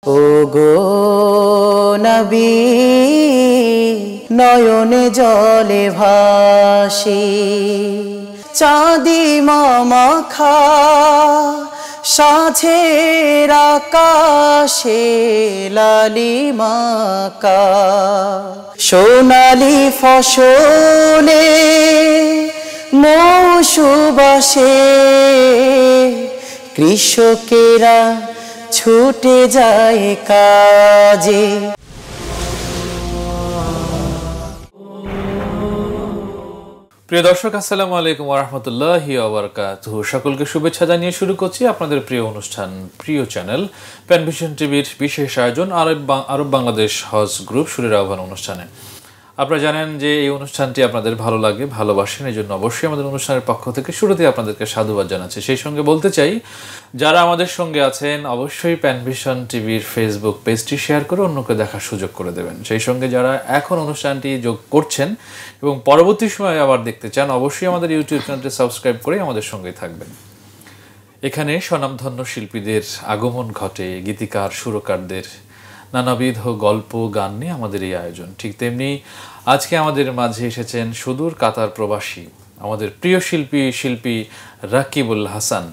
ওগো নবী নয়নে জলে ভাসি চাঁদি মাখা সাঁঝের আকাশে লালিমাকা সোনালি ফসলে মৌসুবাসে কৃষকেরা ছুটে যায় কাজে। প্রিয় দর্শক, আসসালামু আলাইকুম ওয়া রাহমাতুল্লাহি ওয়া বারাকাতুহু। সকলকে শুভেচ্ছা জানিয়ে শুরু করছি আপনাদের প্রিয় অনুষ্ঠান, প্রিয় চ্যানেল প্যানভিশন টিভির বিশেষ আয়োজন আরব বাংলাদেশ হজ গ্রুপ সুরের আহ্বান অনুষ্ঠানে। আপনারা জানেন যে এই অনুষ্ঠানটি আপনাদের ভালো লাগে, ভালোবাসেন, এই জন্য অবশ্যই আমাদের অনুষ্ঠানের পক্ষ থেকে শুরুতে আপনাদেরকে সাধুবাদ জানাচ্ছি। সেই সঙ্গে বলতে চাই, যারা আমাদের সঙ্গে আছেন অবশ্যই প্যানভিশন টিভির ফেসবুক পেজটি শেয়ার করে অন্যকে দেখার সুযোগ করে দেবেন। সেই সঙ্গে যারা এখন অনুষ্ঠানটি যোগ করছেন এবং পরবর্তী সময়ে আবার দেখতে চান, অবশ্যই আমাদের ইউটিউব চ্যানেলটি সাবস্ক্রাইব করে আমাদের সঙ্গেই থাকবেন। এখানে স্বনামধন্য শিল্পীদের আগমন ঘটে, গীতিকার সুরকারদের নানাবিধ গল্প গান নিয়ে আমাদের এই আয়োজন। ঠিক তেমনি আজকে আমাদের মাঝে এসেছেন সুদূর কাতার প্রবাসী আমাদের প্রিয় শিল্পী রাকিবুল হাসান।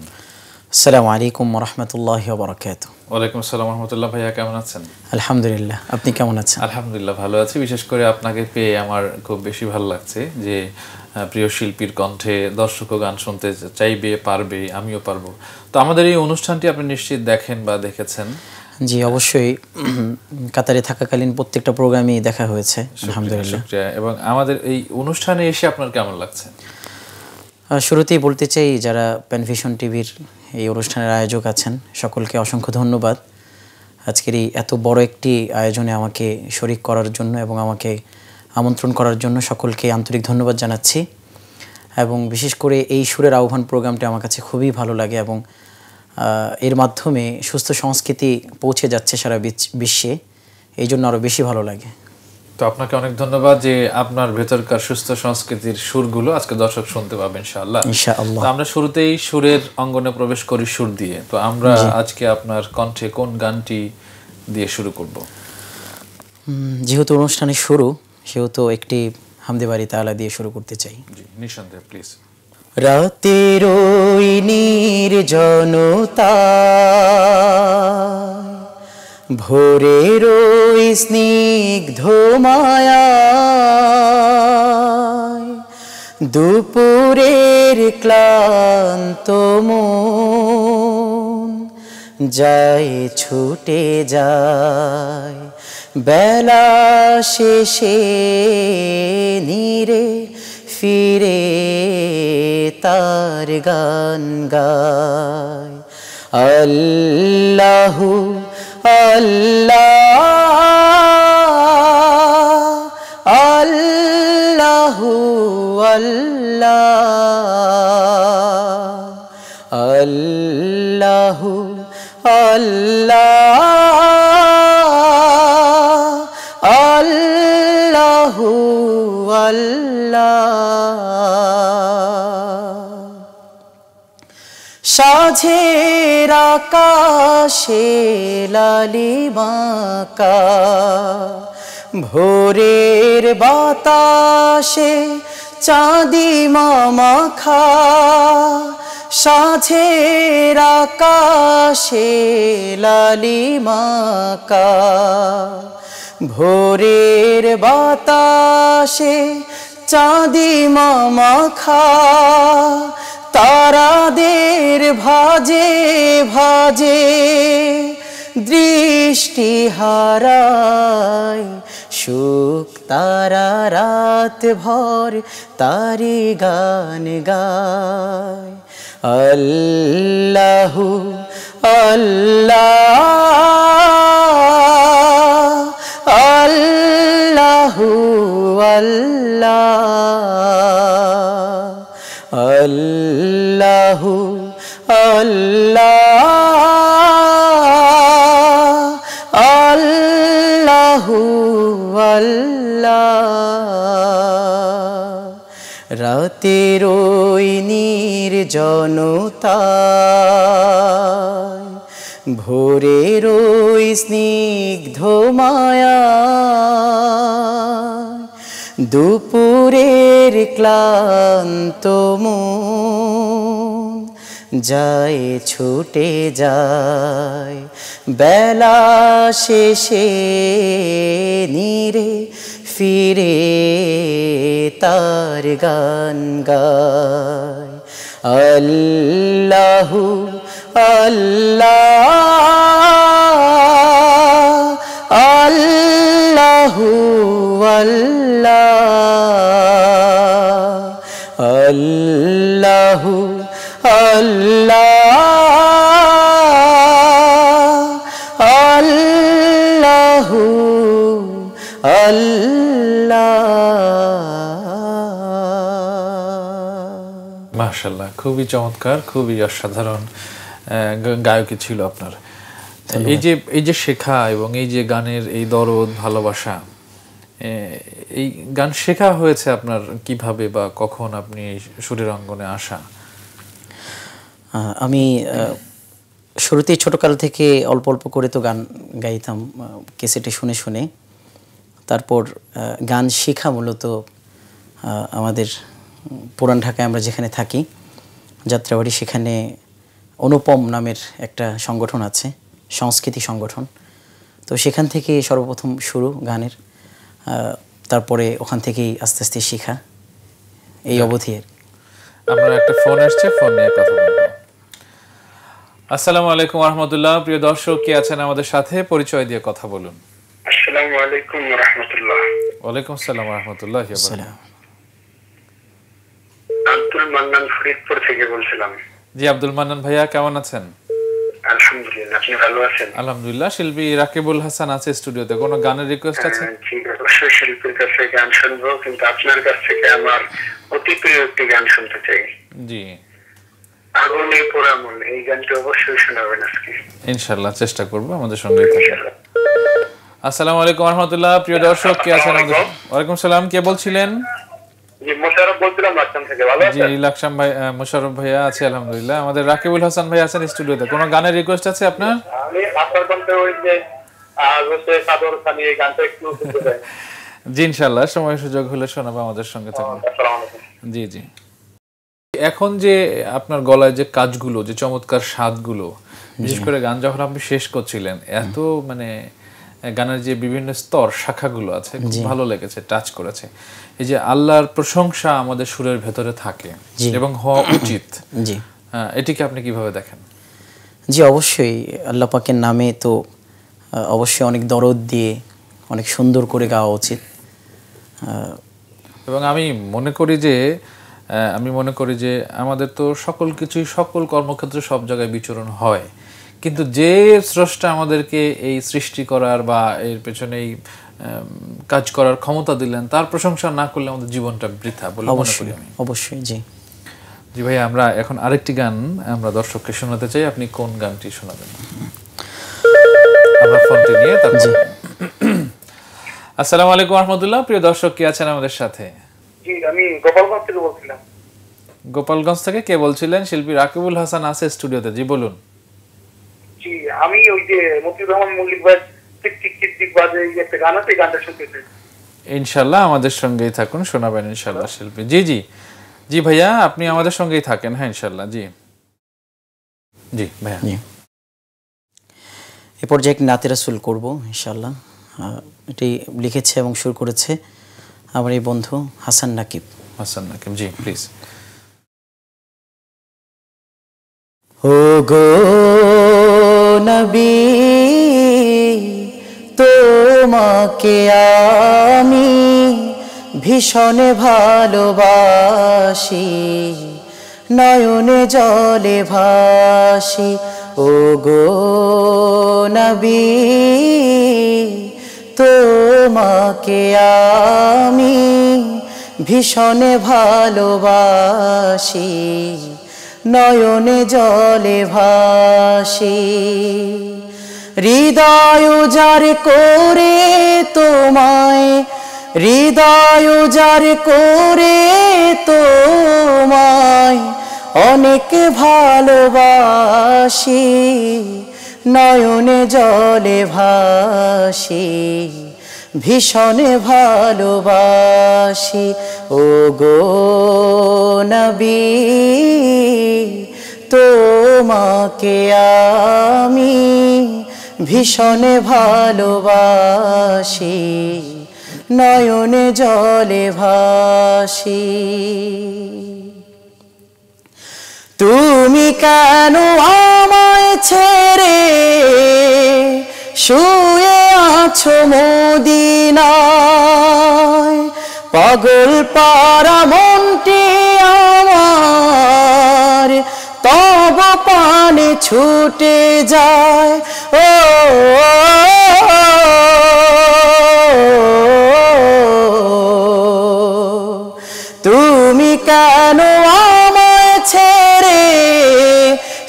আসসালামু আলাইকুম ওয়া রাহমাতুল্লাহি ওয়া বারাকাতুহু। ওয়ালাইকুম আসসালাম ওয়া রাহমাতুল্লাহ। ভাইয়া কেমন আছেন? আলহামদুলিল্লাহ, আপনি কেমন আছেন? আলহামদুলিল্লাহ ভালো আছি। বিশেষ করে আপনাকে পেয়ে আমার খুব বেশি ভালো লাগছে যে প্রিয় শিল্পীর কণ্ঠে দর্শকও গান শুনতে চাইবে, পারবে, আমিও পারবো। তো আমাদের এই অনুষ্ঠানটি আপনি নিশ্চিত দেখেন বা দেখেছেন? জি অবশ্যই, কাতারে থাকাকালীন প্রত্যেকটা প্রোগ্রামই দেখা হয়েছে আলহামদুলিল্লাহ। এবং আমাদের এই অনুষ্ঠানে এসে আপনার কেমন লাগছে? শুরুতেই বলতে চাই, যারা প্যানভিশন টিভির এই অনুষ্ঠানের আয়োজক আছেন সকলকে অসংখ্য ধন্যবাদ আজকের এই এত বড় একটি আয়োজনে আমাকে শরীক করার জন্য এবং আমাকে আমন্ত্রণ করার জন্য সকলকে আন্তরিক ধন্যবাদ জানাচ্ছি। এবং বিশেষ করে এই সুরের আহ্বান প্রোগ্রামটি আমার কাছে খুবই ভালো লাগে এবং এর মাধ্যমে সুস্থ সংস্কৃতি পৌঁছে যাচ্ছে সারা বিশ্বে, এই জন্য আরও বেশি ভালো লাগে। তো আপনাকে অনেক ধন্যবাদ যে আপনার ভেতরকার সুস্থ সংস্কৃতির সুরগুলো আজকে দর্শক শুনতে পাবেন ইনশাআল্লাহ। ইনশাআল্লাহ। আমরা শুরুতেই সুরের অঙ্গনে প্রবেশ করি সুর দিয়ে। তো আমরা আজকে আপনার কণ্ঠে কোন গানটি দিয়ে শুরু করব? যেহেতু অনুষ্ঠানের শুরু, সেহেতু একটি হামদে বাড়ি তাআলা দিয়ে শুরু করতে চাই। জি নিঃসন্দেহে, প্লিজ। রাতের ওই নির্জনতা ভোরের ওই স্নিগ্ধ মায়া দুপুরের ক্লান্ত মন যায় ছুটে যায় বেলা শেষে নীরে ফিরে তার গান গায়। আল্লাহু আল্লাহ আল্লাহু আল্লাহ আল্লাহু আল্লাহ আল্লাহু আল্লাহ। সাঁঝের আকাশে লালিমাকা ভোরের বাতাসে চাঁদি মাখা সাঁঝের আকাশে লালিমাকা ভোরের বাতাসে চাঁদি মাখা তারাদের ভাজে ভাজে দৃষ্টি হারায় সুখ তারা রাত ভর তারি গান গায়। আল্লাহু আল্লাহ আল্লাহু আল্লাহ আল্লাহু আল্লাহ আল্লাহু আল্লাহ। রাতের ওই নির্জনতায় ভোরের ওই স্নিগ্ধ মায়া, দুপুরের ক্লান্ত মন যায় ছুটে যায়, বেলা শেষে নীরে ফিরে তার গান গায়। আল্লাহু আল্লাহ, আল্লাহু আল্লাহ, আল্লাহু আল্লাহ, আল্লাহু আল্লাহ। মাশাআল্লাহ, খুবই চমৎকার, খুবই অসাধারণ গায়কী ছিল আপনার। এই যে শেখা এবং এই যে গানের এই দরদ ভালোবাসা, এই গান শেখা হয়েছে আপনার কিভাবে বা কখন আপনি সুরের অঙ্গনে আসা? আমি শুরুতেই ছোটকাল থেকে অল্প অল্প করে তো গান গাইতাম ক্যাসেটে শুনে শুনে। তারপর গান শেখা মূলত আমাদের পুরান ঢাকায় আমরা যেখানে থাকি যাত্রাবাড়ি, সেখানে অনুপম নামের একটা সংগঠন আছে, সংস্কৃতি সংগঠন। তো সেখান থেকে সর্বপ্রথম শুরু গানের, তারপরে ওখান থেকেই আস্তে আস্তে শেখা, এই অবধি। আপনার একটা ফোন আসছে, ফোন নিয়ে কথা বলবো। আসসালামু আলাইকুম ওয়া রাহমাতুল্লাহ। প্রিয় দর্শক, কে আছেন আমাদের সাথে? পরিচয় দিয়ে কথা বলুন। আসসালামু আলাইকুম ওয়া রাহমাতুল্লাহ। ওয়ালাইকুম আসসালাম ওয়া রাহমাতুল্লাহি ওয়া বারাকাতুহু। আব্দুল মান্নান, ফরিদপুর থেকে বলছিলাম। জি আব্দুল মান্নান ভাইয়া, কেমন আছেন? আলহামদুলিল্লাহ, আপনি ভালো আছেন? আলহামদুলিল্লাহ। শিল্পী রাকিবুল হাসান আছে স্টুডিওতে, কোনো গানের রিকোয়েস্ট আছে? জি, অবশ্যই শিল্পীর কাছে গান শুনবো, কিন্তু আপনার কাছ থেকে আমার অতি প্রিয় একটি গান শুনতে চাই। জি, আগুনে পোড়া মন, এই গানটি অবশ্যই শোনাবেন আজকে। ইনশাআল্লাহ চেষ্টা করব, আমাদের সঙ্গে থাকুন। আসসালামু আলাইকুম ওয়া রাহমাতুল্লাহ। প্রিয় দর্শক, কে আছেন আমাদের? ওয়ালাইকুম সালাম, কে বলছিলেন? জি, মোশাররফ বলছিলাম লাকসাম থেকে। ভালো জি আছেন? লাকসাম ভাই, মোশাররফ ভাইয়া আছে আলহামদুলিল্লাহ। আমাদের রাকিবুল হাসান ভাই আছেন স্টুডিওতে, কোনো গানের রিকোয়েস্ট আছে আপনার? আমি আপনার কণ্ঠে ওই যে আজকে সাদর খানি, এই গানটা একটু শুনতে চাই। জি ইনশাআল্লাহ, সময় সুযোগ হলে শোনাবো, আমাদের সঙ্গে থাকুন। আসসালামু আলাইকুম। জি জি। এখন যে আপনার গলায় যে কাজগুলো, যে চমৎকার স্বাদগুলো, বিশেষ করে গান যখন আপনি শেষ করছিলেন, এত মানে গানের যে বিভিন্ন স্তর শাখাগুলো আছে, খুব ভালো লেগেছে, টাচ করেছে। এই যে আল্লাহর প্রশংসা আমাদের সুরের ভেতরে থাকে এবং হওয়া উচিত, জি, এটিকে আপনি কিভাবে দেখেন? জি অবশ্যই, আল্লাহ পাকের নামে তো অবশ্যই অনেক দরদ দিয়ে অনেক সুন্দর করে গাওয়া উচিত। এবং আমি মনে করি যে আমাদের তো সকল কিছুই, সকল কর্মক্ষেত্রে সব জায়গায় বিচরণ হয়, কিন্তু যে স্রষ্টা আমাদেরকে এই সৃষ্টি করার বা এর পেছনে এই কাজ করার ক্ষমতা দিলেন, তার প্রশংসা না করলে আমাদের জীবনটা বৃথা বলে মনে করি আমি। অবশ্যই। জি জি ভাই, আমরা এখন আরেকটি গান আমরা দর্শককে শোনাতে চাই। আপনি কোন গানটি শোনাবেন? আমরা ফোনটি নিয়ে তারপর। আসসালামু আলাইকুম ওয়া রাহমাতুল্লাহ। প্রিয় দর্শক, কে আছেন আমাদের সাথে? জি, আমি গোপালগঞ্জ থেকে বলছিলাম। গোপালগঞ্জ থেকে কে বলছিলেন? শিল্পী রাকিবুল হাসান আছে স্টুডিওতে, জি বলুন। জি, আমি ওই যে মতিউর রহমান মল্লিক ভাই টিক টিক টিক টিক বাজে এই একটা গান আছে, গানটা শুনতে চাই। ইনশাআল্লাহ আমাদের সঙ্গেই থাকুন, শোনাবেন ইনশাআল্লাহ শিল্পী। জি জি জি ভাইয়া, আপনি আমাদের সঙ্গেই থাকেন। হ্যাঁ ইনশাআল্লাহ। জি জি ভাইয়া। এ পর্যায়ে একটি নাতে রাসূল করবো ইনশাআল্লাহ। এটি লিখেছে এবং সুর করেছে আমার এই বন্ধু হাসান নাকিব। হাসান নাকিব, জি প্লিজ। ও গো নবী, তোমাকে আমি ভীষণ ভালোবাসি, নয়নে জলে ভাসি। ও গো নবী, তোমাকে আমি ভীষণ ভালোবাসি, নয়নে জলে ভাসি। হৃদয় উজাড় করে তোমায়, হৃদয় উজাড় করে তোমায় অনেক ভালোবাসি, নয়নে জলে ভাসি ভীষণ ভালোবাসি ওগো নবী তোমাকে আমি ভীষণ ভালোবাসি নয়নে জলে ভাসি তুমি কেন আমায় ছেড়ে শুয়ে আছো মদিনায় পাগল পারা মনটি আমার তব পানে ছুটে যায় ও তুমি কেন আমায় ছেড়ে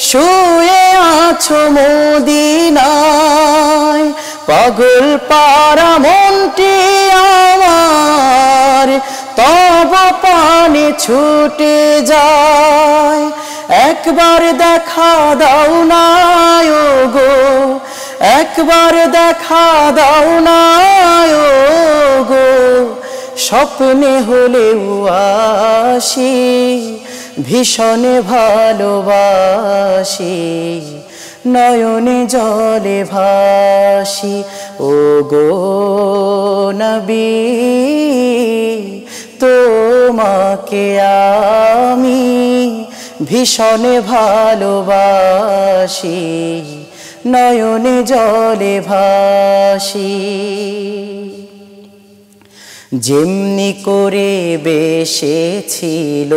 শুয়ে আছো মদিনায় পাগল পারা মনটি আমার তব পানে ছুটে যায় একবার দেখা দাও না গো একবার দেখা দাও না গো স্বপ্নে হলেও আসি ভীষণ ভালোবাসি নয়নে জলে ভাসি ওগো নবী তোমাকে আমি ভীষণ ভালোবাসি নয়নে জলে ভাসি যেমনি করে বেসেছিল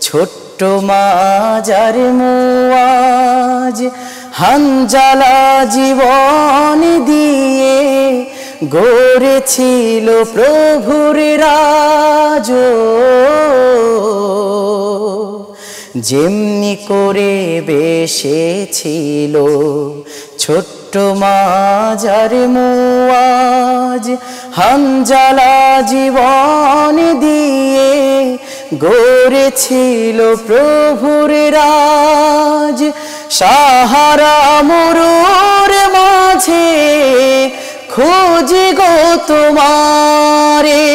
ছোট্ট মাজার মুআজ হানজালা জীবন দিয়ে গড়েছিল প্রভুর রাজ যেমনি করে বেসেছিল ছোট্ট মাজার মুআজ হানজালা জীবন দিয়ে গড়েছিল প্রভুর রাজ সাহারা মরুর মাঝে খুঁজি গো তোমারে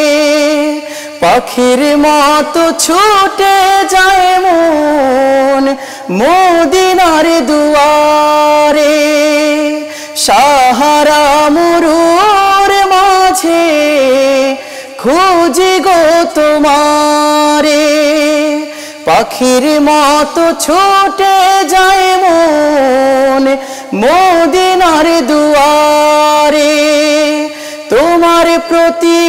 পাখির মতো ছুটে যায় মন মদিনার দুয়ারে সাহারা মরুর মাঝে খুঁজি গো তোমারে পাখির মতো ছুটে যায় মন মদিনার দুয়ারে তোমার প্রতি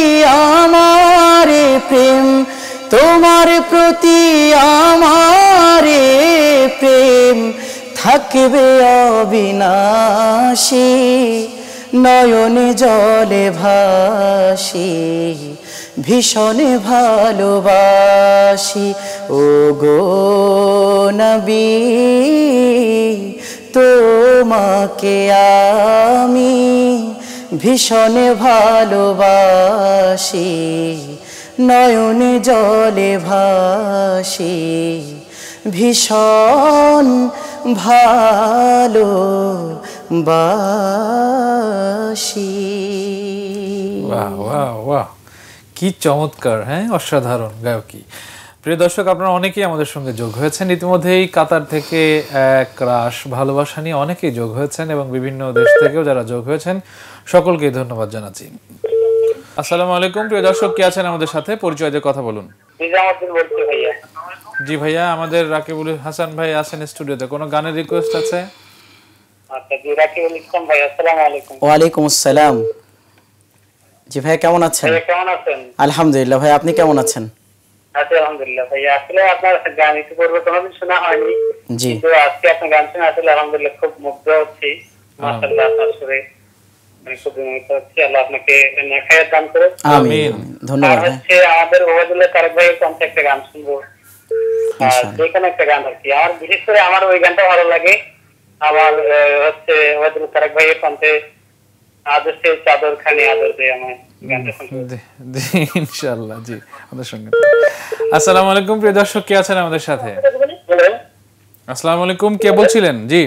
আমার প্রেম তোমার প্রতি আমার প্রেম থাকবে অবিনাশী নয়নে জলে ভাসি ভীষণ ভালোবাসি ওগো নবী তোমাকে আমি ভীষণ ভালোবাসি নয়নে জলে ভাসি ভীষণ ভালোবাসি বাহ বাহ বাহ কি চমৎকার হ্যাঁ অসাধারণ গায়কী প্রিয় দর্শক আপনারা অনেকেই আমাদের সঙ্গে যোগ হয়েছেন ইতিমধ্যেই কাতার থেকে এক রাশ ভালোবাসা নিয়ে অনেকেই যোগ হয়েছেন এবং বিভিন্ন দেশ থেকেও যারা যোগ হয়েছেন সকলকে ধন্যবাদ জানাচ্ছি আসসালামু আলাইকুম প্রিয় দর্শক কে আছেন আমাদের সাথে পরিচয় দিয়ে কথা বলুন জি ভাইয়া আমাদের রাকিবুল হাসান ভাই আছেন স্টুডিওতে কোনো গানের রিকোয়েস্ট আছে আচ্ছা জি রাকিবুল ইসলাম ভাই আসসালামু আলাইকুম ওয়া আলাইকুম আসসালাম জি ভাই কেমন আছেন কেমন আছেন আলহামদুলিল্লাহ ভাই আপনি কেমন আছেন আচ্ছা আলহামদুলিল্লাহ ভাই আসলে আপনার গান একটু পূর্বে কোনোদিন শোনা হয়নি জি তো আজকে আপনার গান শুনে আসলে আলহামদুলিল্লাহ খুব মুগ্ধ হচ্ছি মাশাআল্লাহ আপনার সুরে আমি খুব বিমোহিত হচ্ছি আল্লাহ আপনাকে নেখায়াত দান করে আমিন ধন্যবাদ ভাই হচ্ছে আমাদের ওবায়দুল্লাহ তারেক ভাইয়ের কণ্ঠে একটা গান শুনবো যেখানে একটা গান আর কি আমার বিশেষ করে আমার ওই গানটা ভালো লাগে আমার হচ্ছে ওবায়দুল্লাহ তারেক ভাইয়ের কণ্ঠে আদর্শে চাদর খানি আদর দে আমার গানটা শুনতে ইনশাআল্লাহ জি আমাদের সঙ্গে আসসালামু আলাইকুম প্রিয় দর্শক কে আছেন আমাদের সাথে আসসালামু আলাইকুম কে বলছিলেন জি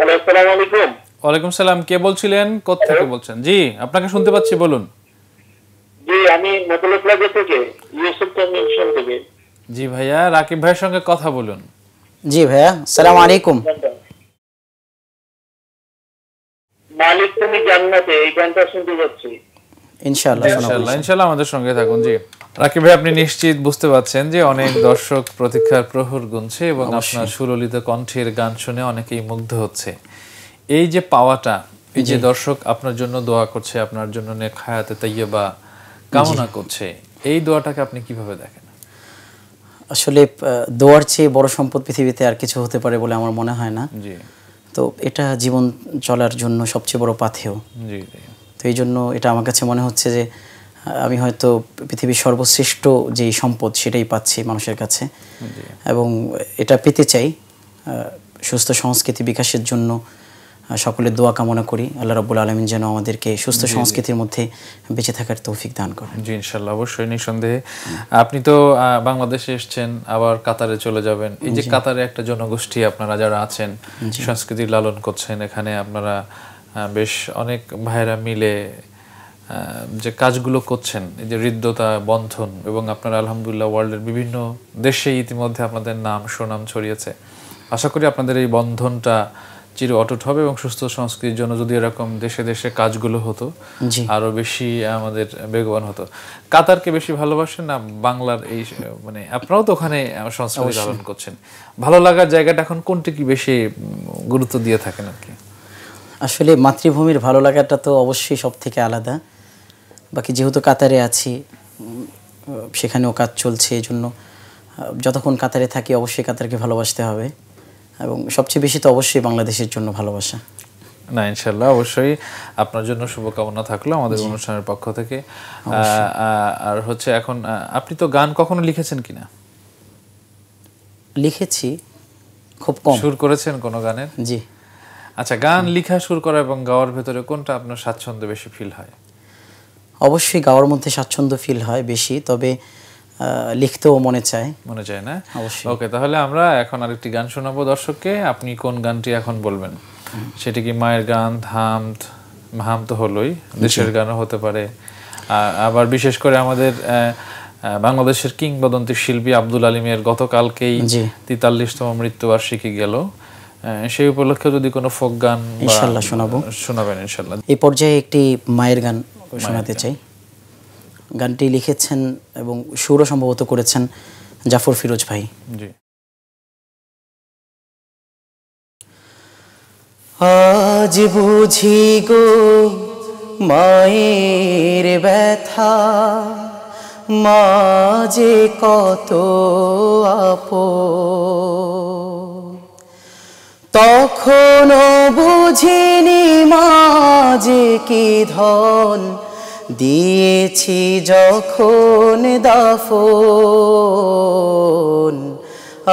হ্যালো, আসসালামু আলাইকুম। ওয়ালাইকুম সালাম, কে বলছিলেন, কোথা থেকে বলছেন? জি, আপনাকে শুনতে পাচ্ছি, বলুন। জি, আমি মতলবলাগা থেকে, ইউসুফ কমিউনিকেশন থেকে। জি ভাইয়া, রাকিব ভাইয়ের সঙ্গে কথা বলুন। জি ভাইয়া, সালাম আলাইকুম। মালিক তুমি জান্নাতে, এই গানটা শুনতে যাচ্ছি। ইনশাআল্লাহ শোনাবো। ইনশাআল্লাহ ইনশাআল্লাহ আমাদের সঙ্গে থাকুন। জি রাকিব ভাই, আপনি নিশ্চিত বুঝতে পারছেন যে অনেক দর্শক প্রতীক্ষার প্রহর গুনছে এবং আপনার সুললিত কণ্ঠের গান শুনে অনেকেই মুগ্ধ হচ্ছে। এই যে পাওয়াটা, এই যে দর্শক আপনার জন্য দোয়া করছে, আপনার জন্য নেক হায়াতে তাইয়্যিবা কামনা করছে, এই দোয়াটাকে আপনি কিভাবে দেখেন? আসলে দোয়ার চেয়ে বড় সম্পদ পৃথিবীতে আর কিছু হতে পারে বলে আমার মনে হয় না। জি, তো এটা জীবন চলার জন্য সবচেয়ে বড় পাথেয়। জি জি। তো এই জন্য এটা আমার কাছে মনে হচ্ছে যে আমি হয়তো পৃথিবীর সর্বশ্রেষ্ঠ যেই সম্পদ সেটাই পাচ্ছি মানুষের কাছে, এবং এটা পেতে চাই। সুস্থ সংস্কৃতি বিকাশের জন্য সকলের দোয়া কামনা করি। আল্লাহ রাব্বুল আলামিন যেন আমাদেরকে সুস্থ সংস্কৃতির মধ্যে বেঁচে থাকার তৌফিক দান করেন। জি ইনশাআল্লাহ, অবশ্যই, নিঃসন্দেহে। আপনি তো বাংলাদেশে এসেছেন, আবার কাতারে চলে যাবেন। এই যে কাতারে একটা জনগোষ্ঠী আপনারা যারা আছেন, সংস্কৃতি লালন করছেন, এখানে আপনারা বেশ অনেক ভাইয়েরা মিলে যে কাজগুলো করছেন, এই যে হৃদ্যতা বন্ধন, এবং আপনারা আলহামদুলিল্লাহ ওয়ার্ল্ডের বিভিন্ন দেশে ইতিমধ্যে আপনাদের নাম সুনাম ছড়িয়েছে। আশা করি আপনাদের এই বন্ধনটা চির অটুট হবে এবং সুস্থ সংস্কৃতির জন্য যদি এরকম দেশে দেশে কাজগুলো হতো আরো বেশি আমাদের বেগবান হতো। কাতারকে বেশি ভালোবাসেন না বাংলার এই, মানে আপনারাও তো ওখানে সংস্কৃতি লালন করছেন, ভালো লাগার জায়গাটা এখন কোনটি বেশি গুরুত্ব দিয়ে থাকেন আর কি? আসলে মাতৃভূমির ভালো লাগাটা তো অবশ্যই সব থেকে আলাদা। বাকি যেহেতু কাতারে আছি, সেখানেও কাজ চলছে, এই জন্য যতক্ষণ কাতারে থাকি অবশ্যই কাতারকে ভালোবাসতে হবে, এবং সবচেয়ে বেশি তো অবশ্যই বাংলাদেশের জন্য ভালোবাসা। না ইনশাল্লাহ, অবশ্যই আপনার জন্য শুভকামনা থাকলো আমাদের অনুষ্ঠানের পক্ষ থেকে। আর হচ্ছে এখন আপনি তো গান কখনো লিখেছেন কিনা? লিখেছি, খুব কম। সুর করেছেন কোনো গানের? জি। আচ্ছা, গান লিখা, সুর করা এবং গাওয়ার ভেতরে কোনটা আপনার স্বাচ্ছন্দ্য বেশি ফিল হয়? অবশ্যই গাওয়ার মধ্যে স্বাচ্ছন্দ্য ফিল হয় বেশি, তবে লিখতেও মনে চায় না? অবশ্যই। ওকে, তাহলে আমরা এখন আরেকটি গান শোনাবো দর্শককে। আপনি কোন গানটি এখন বলবেন? সেটি কি মায়ের গান, হাম তো হলোই, দেশের গানও হতে পারে, আবার বিশেষ করে আমাদের বাংলাদেশের কিংবদন্তি শিল্পী আব্দুল আলিমের গতকালকেই 43তম মৃত্যুবার্ষিকী গেল, সেই উপলক্ষে যদি কোনো ফোক গান ইনশাআল্লাহ শোনাবেন ইনশাআল্লাহ। এই পর্যায়ে একটি মায়ের গান শোনাতে চাই। গানটি লিখেছেন এবং সুরও সম্ভবত করেছেন জাফর ফিরোজ ভাই। জি। আজ বুঝি গো মায়ের ব্যথা, মা যে কত আপন, তখনও বুঝিনি মা যে কি ধন দিয়েছি যখন দাফন।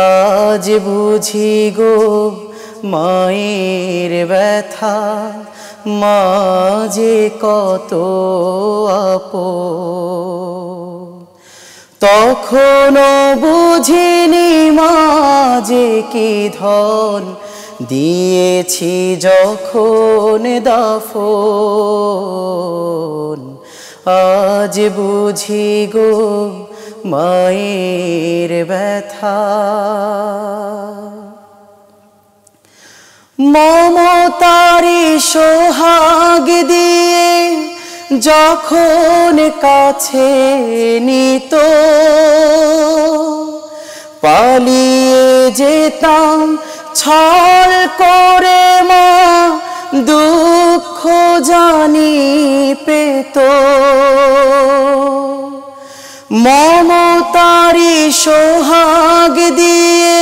আজ বুঝি গো মায়ের ব্যথা, মা যে কত আপন, তখনও বুঝিনি মা যে কি ধন দিয়েছি যখন দাফন। আজ বুঝি গো মায়ের ব্যথা। মমতারি সোহাগ দিয়ে যখন কাছে নিত, পালিয়ে যেতাম ছল করে মা দুঃখ জানি পেত। মমতারি সোহাগ দিয়ে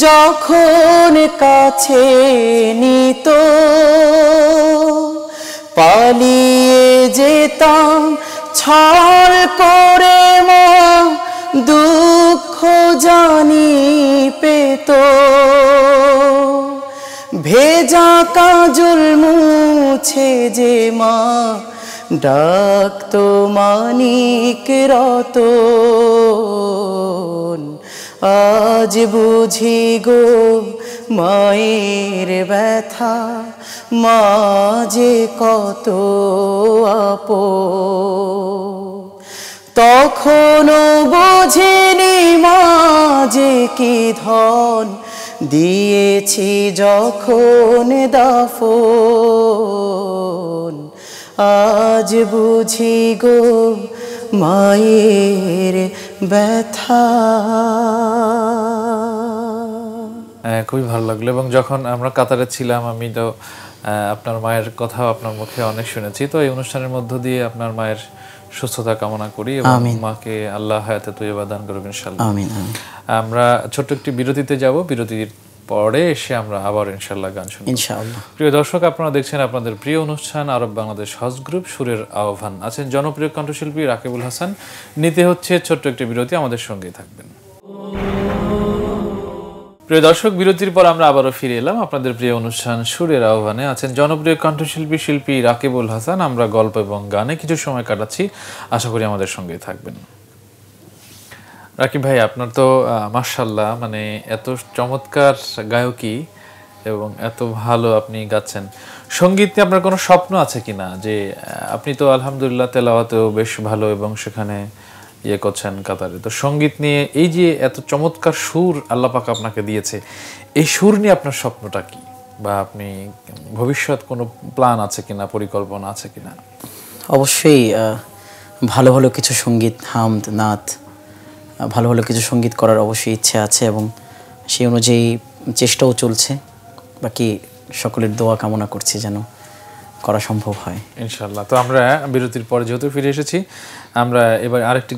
যখন কাছে নিত, পালিয়ে যেতাম ছল করে মা দুঃখ জানি পেত। ভেজা কাজল মুছে যে মা ডাকতো মানিক রতন। আজ বুঝি গো মায়ের ব্যথা মা যে কত আপন তখনও বোঝেনি মা যে কি ধন দিয়েছি যখন দাফন আজ বুঝি গো মায়ের ব্যথা। খুবই ভালো লাগলো। এবং যখন আমরা কাতারে ছিলাম আমি তো আপনার মায়ের কথাও আপনার মুখে অনেক শুনেছি। তো এই অনুষ্ঠানের মধ্য দিয়ে আপনার মায়ের সুস্থতা কামনা করি এবং মাকে আল্লাহ হায়াতে তৈয়বা দান করুক ইনশাআল্লাহ। আমিন। আমরা ছোট্ট একটি বিরতিতে যাব, বিরতির পরে এসে আমরা আবার ইনশাআল্লাহ গান শুনব ইনশাআল্লাহ। প্রিয় দর্শক, আপনারা দেখছেন আপনাদের প্রিয় অনুষ্ঠান আরব বাংলাদেশ হজ গ্রুপ সুরের আহ্বান। আছেন জনপ্রিয় কণ্ঠশিল্পী রাকিবুল হাসান। নিতে হচ্ছে ছোট্ট একটি বিরতি, আমাদের সঙ্গেই থাকবেন। প্রিয় দর্শক, বিরতির পর আমরা আবারও ফিরে এলাম আপনাদের প্রিয় অনুষ্ঠান সুরের আহ্বানে। আছেন জনপ্রিয় কণ্ঠশিল্পী রাকিবুল হাসান। আমরা গল্প এবং গানে কিছু সময় কাটাচ্ছি, আশা করি আমাদের সঙ্গেই থাকবেন। রাকিব ভাই, আপনার তো মাশাআল্লাহ মানে এত চমৎকার গায়কী এবং এত ভালো আপনি গাচ্ছেন। সঙ্গীত নিয়ে আপনার কোনো স্বপ্ন আছে কিনা? যে আপনি তো আলহামদুলিল্লাহ তেলাওয়াতেও বেশ ভালো এবং সেখানে ইয়ে করছেন কাতারে, তো সঙ্গীত নিয়ে এই যে এত চমৎকার সুর আল্লাহ পাক আপনাকে দিয়েছে, এই সুর নিয়ে আপনার স্বপ্নটা কি, বা আপনি ভবিষ্যৎ কোনো প্ল্যান আছে কিনা, পরিকল্পনা আছে কিনা? অবশ্যই ভালো ভালো কিছু সঙ্গীত, হামদ, নাত, ভালো ভালো কিছু সঙ্গীত করার অবশ্যই ইচ্ছে আছে এবং সেই অনুযায়ী চেষ্টাও চলছে। বাকি সকলের দোয়া কামনা করছি যেন করা সম্ভব হয় ইনশাআল্লাহ। তো আমরা বিরতির পরে যেহেতু ফিরে এসেছি, আমরা এবার আরেকটি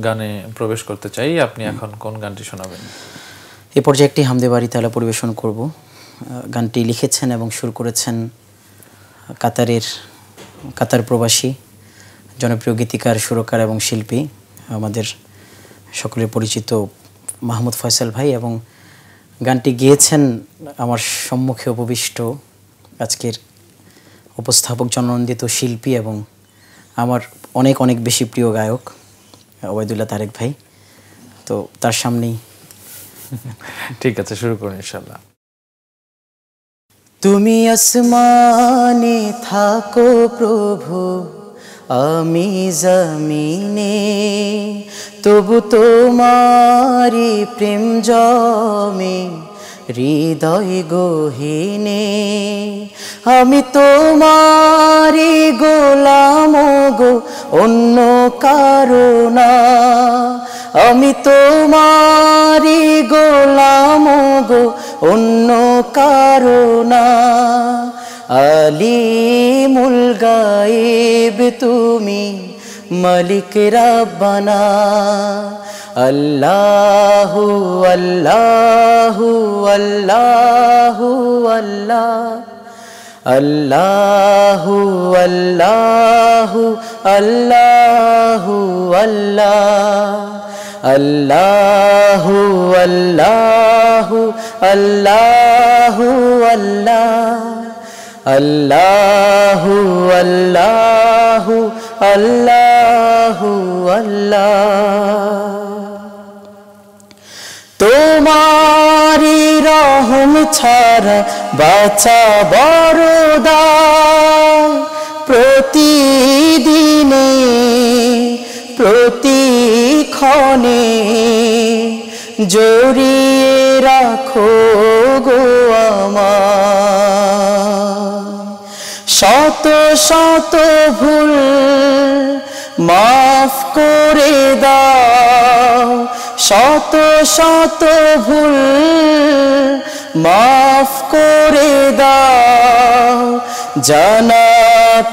গানে প্রবেশ করতে চাই। আপনি এখন কোন গানটি শোনাবেন? এ পর্যায়ে একটি হামদে বাড়ি তালা পরিবেশন করব। গানটি লিখেছেন এবং সুর করেছেন কাতার প্রবাসী জনপ্রিয় গীতিকার, সুরকার এবং শিল্পী আমাদের সকলের পরিচিত মাহমুদ ফয়সাল ভাই, এবং গানটি গেয়েছেন আমার সম্মুখে উপবিষ্ট আজকের উপস্থাপক, জননন্দিত শিল্পী এবং আমার অনেক অনেক বেশি প্রিয় গায়ক ওবায়দুল্লাহ তারেক ভাই। তো তার সামনেই ঠিক আছে, শুরু করুন ইনশাআল্লাহ। তুমি আসমানে থাকো প্রভু, আমি জমিনে, তবু তোমারি প্রেম জমে হৃদয় গহীনে। আমি তোমারি গোলাম গো, অন্য কারো না। আমি তোমারি গোলাম গো, অন্য কারো না। আলিমুল গায়েব তুমি, মালিক রাব্বানা। আল্লাহু আল্লাহু আল্লাহু আল্লাহ, আল্লাহু আল্লাহু আল্লাহু আল্লাহ, আল্লাহু আল্লাহু আল্লাহু আল্লাহ, আল্লাহু আল্লাহু আল্লাহু আল্লাহ। তোমারি রহম ছাড়া বাঁচা বড় দায়, প্রতিদিনে প্রতিক্ষণে জড়িয়ে রাখো গো আমার। শত শত ভুল মাফ করে দাও, শত শত ভুল মাফ করে দাও, জানা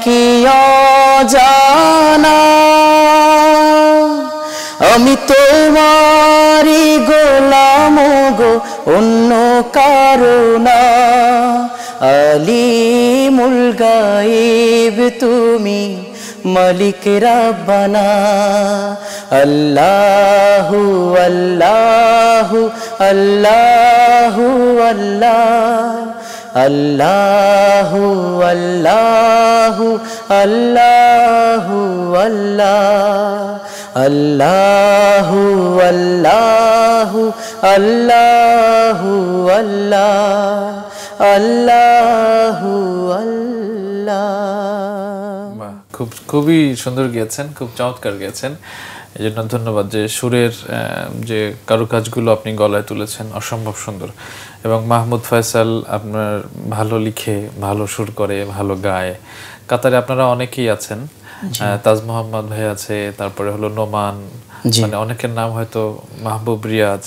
কি অজানা। আমি তোমারি গোলাম গো, অন্য কারো না। আলিমুল গায়েব তুমি, মালিক রাব্বানা। আল্লাহু আল্লাহু আল্লাহু আল্লাহ, আল্লাহু আল্লাহু আল্লাহু আল্লাহ, আল্লাহু আল্লাহু আল্লাহু আল্লাহ আল্লাহু আল্লাহ। বাহ, খুবই সুন্দর গেয়েছেন, খুব চমৎকার গেয়েছেন। এই জন্য ধন্যবাদ যে সুরের যে কারুকাজগুলো আপনি গলায় তুলেছেন অসম্ভব সুন্দর। এবং মাহমুদ ফয়সাল আপনার ভালো লিখে, ভালো সুর করে, ভালো গায়। কাতারে আপনারা অনেকেই আছেন, তাজ মোহাম্মদ ভাই আছে, তারপরে হলো নোমান, মানে অনেকের নাম হয়তো মাহবুব রিয়াজ।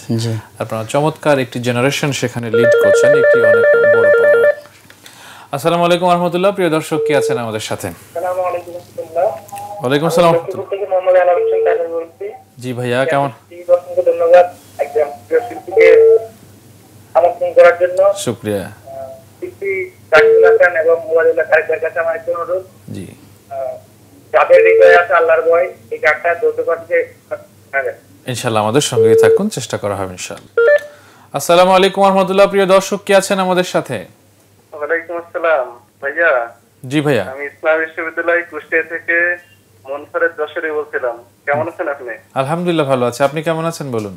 আপনারা চমৎকার একটি জেনারেশন সেখানে লিড করছেন, একটি অনেক বড় পাওয়া। আসসালামু আলাইকুম ওয়া রাহমাতুল্লাহ। প্রিয় দর্শক কি আছেন আমাদের সাথে? আসসালামু আলাইকুম রাহমাতুল্লাহ। ওয়ালাইকুম আসসালাম। মোহাম্মদ আলাম হোসেন কাদের বলছি। জি ভাইয়া, কেমন? অসংখ্য ধন্যবাদ একদম প্রিয় শিল্পীকে আমন্ত্রণ করার জন্য। শুকরিয়া। শিল্পী রাকিবুল হাসান এবং মুবারুল্লাহ তারেকের কাছে আমার একটি অনুরোধ, জি, যাদের হৃদয়ে আছে আল্লাহর ভয়, এই গানটা দ্রুত করতে ইনশাআল্লাহ আমাদের সঙ্গেই থাকুন, চেষ্টা করা হবে ইনশাআল্লাহ। আসসালামু আলাইকুম ওয়া রাহমাতুল্লাহ। প্রিয় দর্শক কি আছেন আমাদের সাথে? ওয়ালাইকুম আসসালাম ভাইয়া। জি ভাইয়া, আমি ইসলাম বিশ্ববিদ্যালয় কুষ্টিয়া থেকে মনফারেদ যশোরী বলছিলাম। কেমন আছেন আপনি? আলহামদুলিল্লাহ ভালো আছি। আপনি কেমন আছেন বলুন?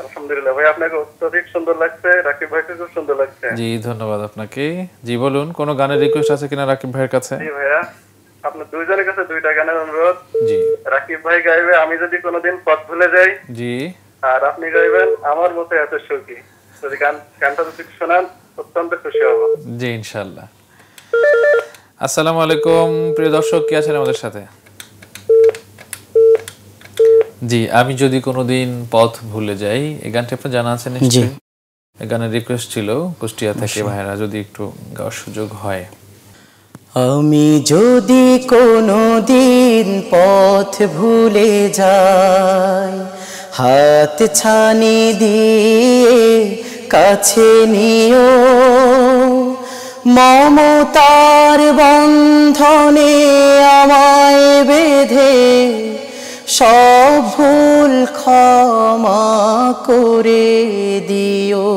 আলহামদুলিল্লাহ ভাই, আপনাকে অত্যধিক সুন্দর লাগছে, রাকিব ভাইকে খুব সুন্দর লাগছে। জি ধন্যবাদ আপনাকে। জি বলুন, কোন গানের রিকোয়েস্ট আছে কিনা রাকিব ভাইয়ের কাছে? জি ভাইয়া, আপনার দুইজনের কাছে দুইটা গানের অনুরোধ। জি। রাকিব ভাই গাইবে আমি যদি কোনোদিন পথ ভুলে যাই, জি। আর আপনি গাইবেন আমার মতো এত সুখী। যদি গানটা যদি শোনান অত্যন্ত খুশি হব। জি ইনশাআল্লাহ। আসসালামু আলাইকুম। প্রিয় দর্শক কি আছেন আমাদের সাথে? জি, আমি যদি কোনোদিন পথ ভুলে যাই, এই গানটি আপনি জানা আছে নিশ্চয়ই? এই গানের রিকোয়েস্ট ছিল কুষ্টিয়া থেকে ভাইরা, যদি একটু গাওয়ার সুযোগ হয়। আমি যদি কোনোদিন পথ ভুলে যাই, হাত ছানি দিয়ে কাছে নিও, মমতার বন্ধনে আমায় বেঁধে সব ভুল ক্ষমা করে দিও।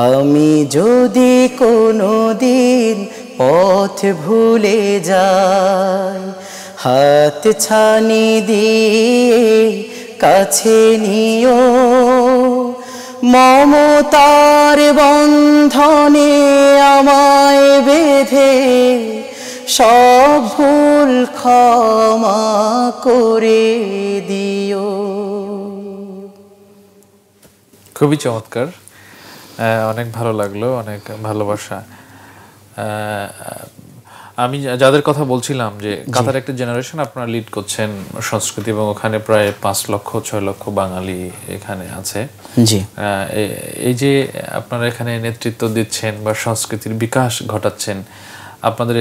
আমি যদি কোনোদিন পথ ভুলে যাই, হাত ছানি দিয়ে কাছে নিও, মমতার বন্ধনে আমায় বেঁধে সব ভুল ক্ষমা করে দিও। খুবই চমৎকার, অনেক ভালো লাগলো, অনেক ভালোবাসা। আমি যাদের কথা বলছিলাম যে কাতার একটা জেনারেশন আপনারা লিড করছেন সংস্কৃতি, এবং ওখানে প্রায় 5 লক্ষ 6 লক্ষ বাঙালি এখানে আছে। জি। এই যে আপনারা এখানে নেতৃত্ব দিচ্ছেন বা সংস্কৃতির বিকাশ ঘটাচ্ছেন, আপনাদের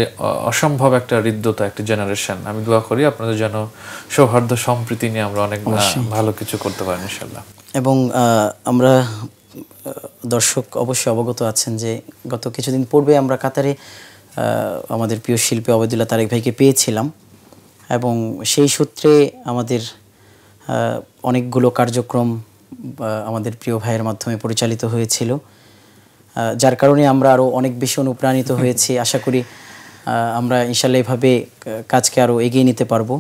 অসম্ভব একটা হৃদ্যতা, একটা জেনারেশন। আমি দোয়া করি আপনাদের যেন সৌহার্দ্য সম্প্রীতি নিয়ে আমরা অনেক ভালো কিছু করতে পারি ইনশাআল্লাহ। এবং আমরা দর্শক অবশ্যই অবগত আছেন যে গত কিছুদিন পূর্বে আমরা কাতারে আমাদের প্রিয় শিল্পী ওবায়দুল্লাহ তারেক ভাইকে পেয়েছিলাম, এবং সেই সূত্রে আমাদের অনেকগুলো কার্যক্রম আমাদের প্রিয় ভাইয়ের মাধ্যমে পরিচালিত হয়েছিল, যার কারণে আমরা আরও অনেক বেশি অনুপ্রাণিত হয়েছি। আশা করি আমরা ইনশাআল্লাহ এভাবে কাজকে আরও এগিয়ে নিতে পারবো,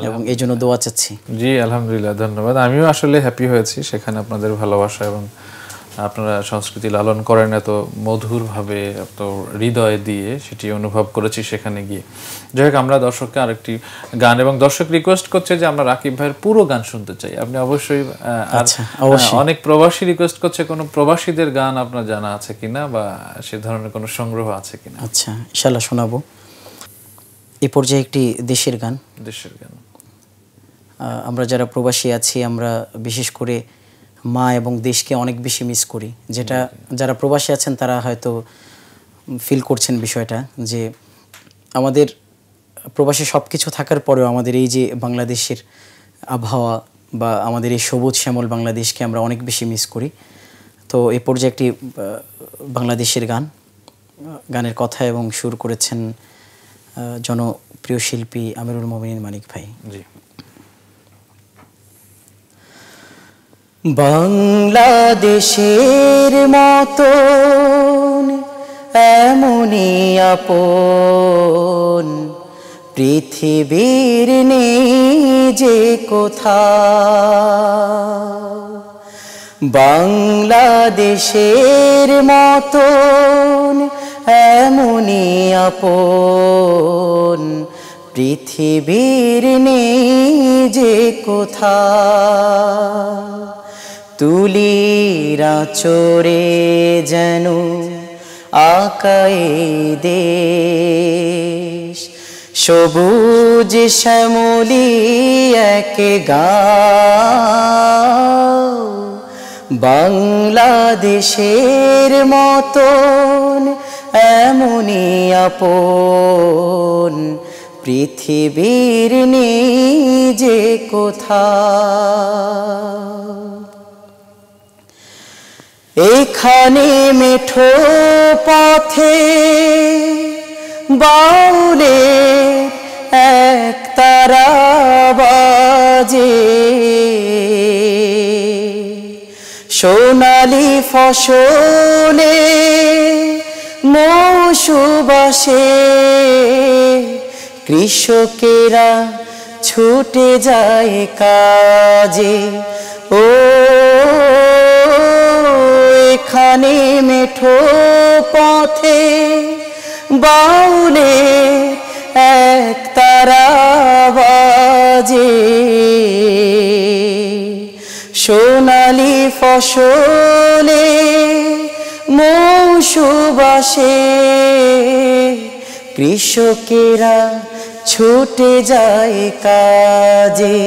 এবং এই জন্য দোয়া চাচ্ছি। জি আলহামদুলিল্লাহ, ধন্যবাদ। আমিও আসলে হ্যাপি হয়েছি সেখানে আপনাদের ভালোবাসা এবং আপনারা সংস্কৃতি লালন করেন এত মধুরভাবে, এত হৃদয় দিয়ে, সেটি অনুভব করেছি সেখানে গিয়ে। যাই হোক, আমরা দর্শককে আরেকটি গান, এবং দর্শক রিকোয়েস্ট করছে যে আমরা রাকিব ভাইয়ের পুরো গান শুনতে চাই। আপনি অবশ্যই, অনেক প্রবাসী রিকোয়েস্ট করছে, কোনো প্রবাসীদের গান আপনার জানা আছে কিনা বা সে ধরনের কোনো সংগ্রহ আছে কিনা? আচ্ছা, ইনশাআল্লাহ শোনাবো। এই পর্যায়ে একটি দেশের গান। দেশের গান। আমরা যারা প্রবাসী আছি, আমরা বিশেষ করে মা এবং দেশকে অনেক বেশি মিস করি, যেটা যারা প্রবাসী আছেন তারা হয়তো ফিল করছেন বিষয়টা, যে আমাদের প্রবাসী সব কিছু থাকার পরেও আমাদের এই যে বাংলাদেশের আবহাওয়া বা আমাদের এই সবুজ শ্যামল বাংলাদেশকে আমরা অনেক বেশি মিস করি। তো এই পর্যায়ে একটি বাংলাদেশের গান, গানের কথা এবং সুর করেছেন জনপ্রিয় শিল্পী আমিরুল মোমিনিন মানিক ভাই। জি। বাংলাদেশের মতো এমনই আপন পৃথিবীর নেই যে কোথাও বাংলাদেশের মতন এমনই আপন পৃথিবীর নেই যে কোথাও তুলির আঁচড়ে যেন আকায় দেশ সবুজ শ্যামলি এক গাঁও বাংলাদেশের মতন এমনই আপন পৃথিবীর নেই যে কোথাও এখানে মেঠো পথে বাউলে এক তারা বাজে সোনালি ফসলে মৌসুবাসে কৃষকেরা ছুটে যায় কাজে ও এখানে মেঠো পথে বাউলে এক তারা বাজে সোনালি ফসলে মৌসুবাসে কৃষকেরা ছুটে যায় কাজে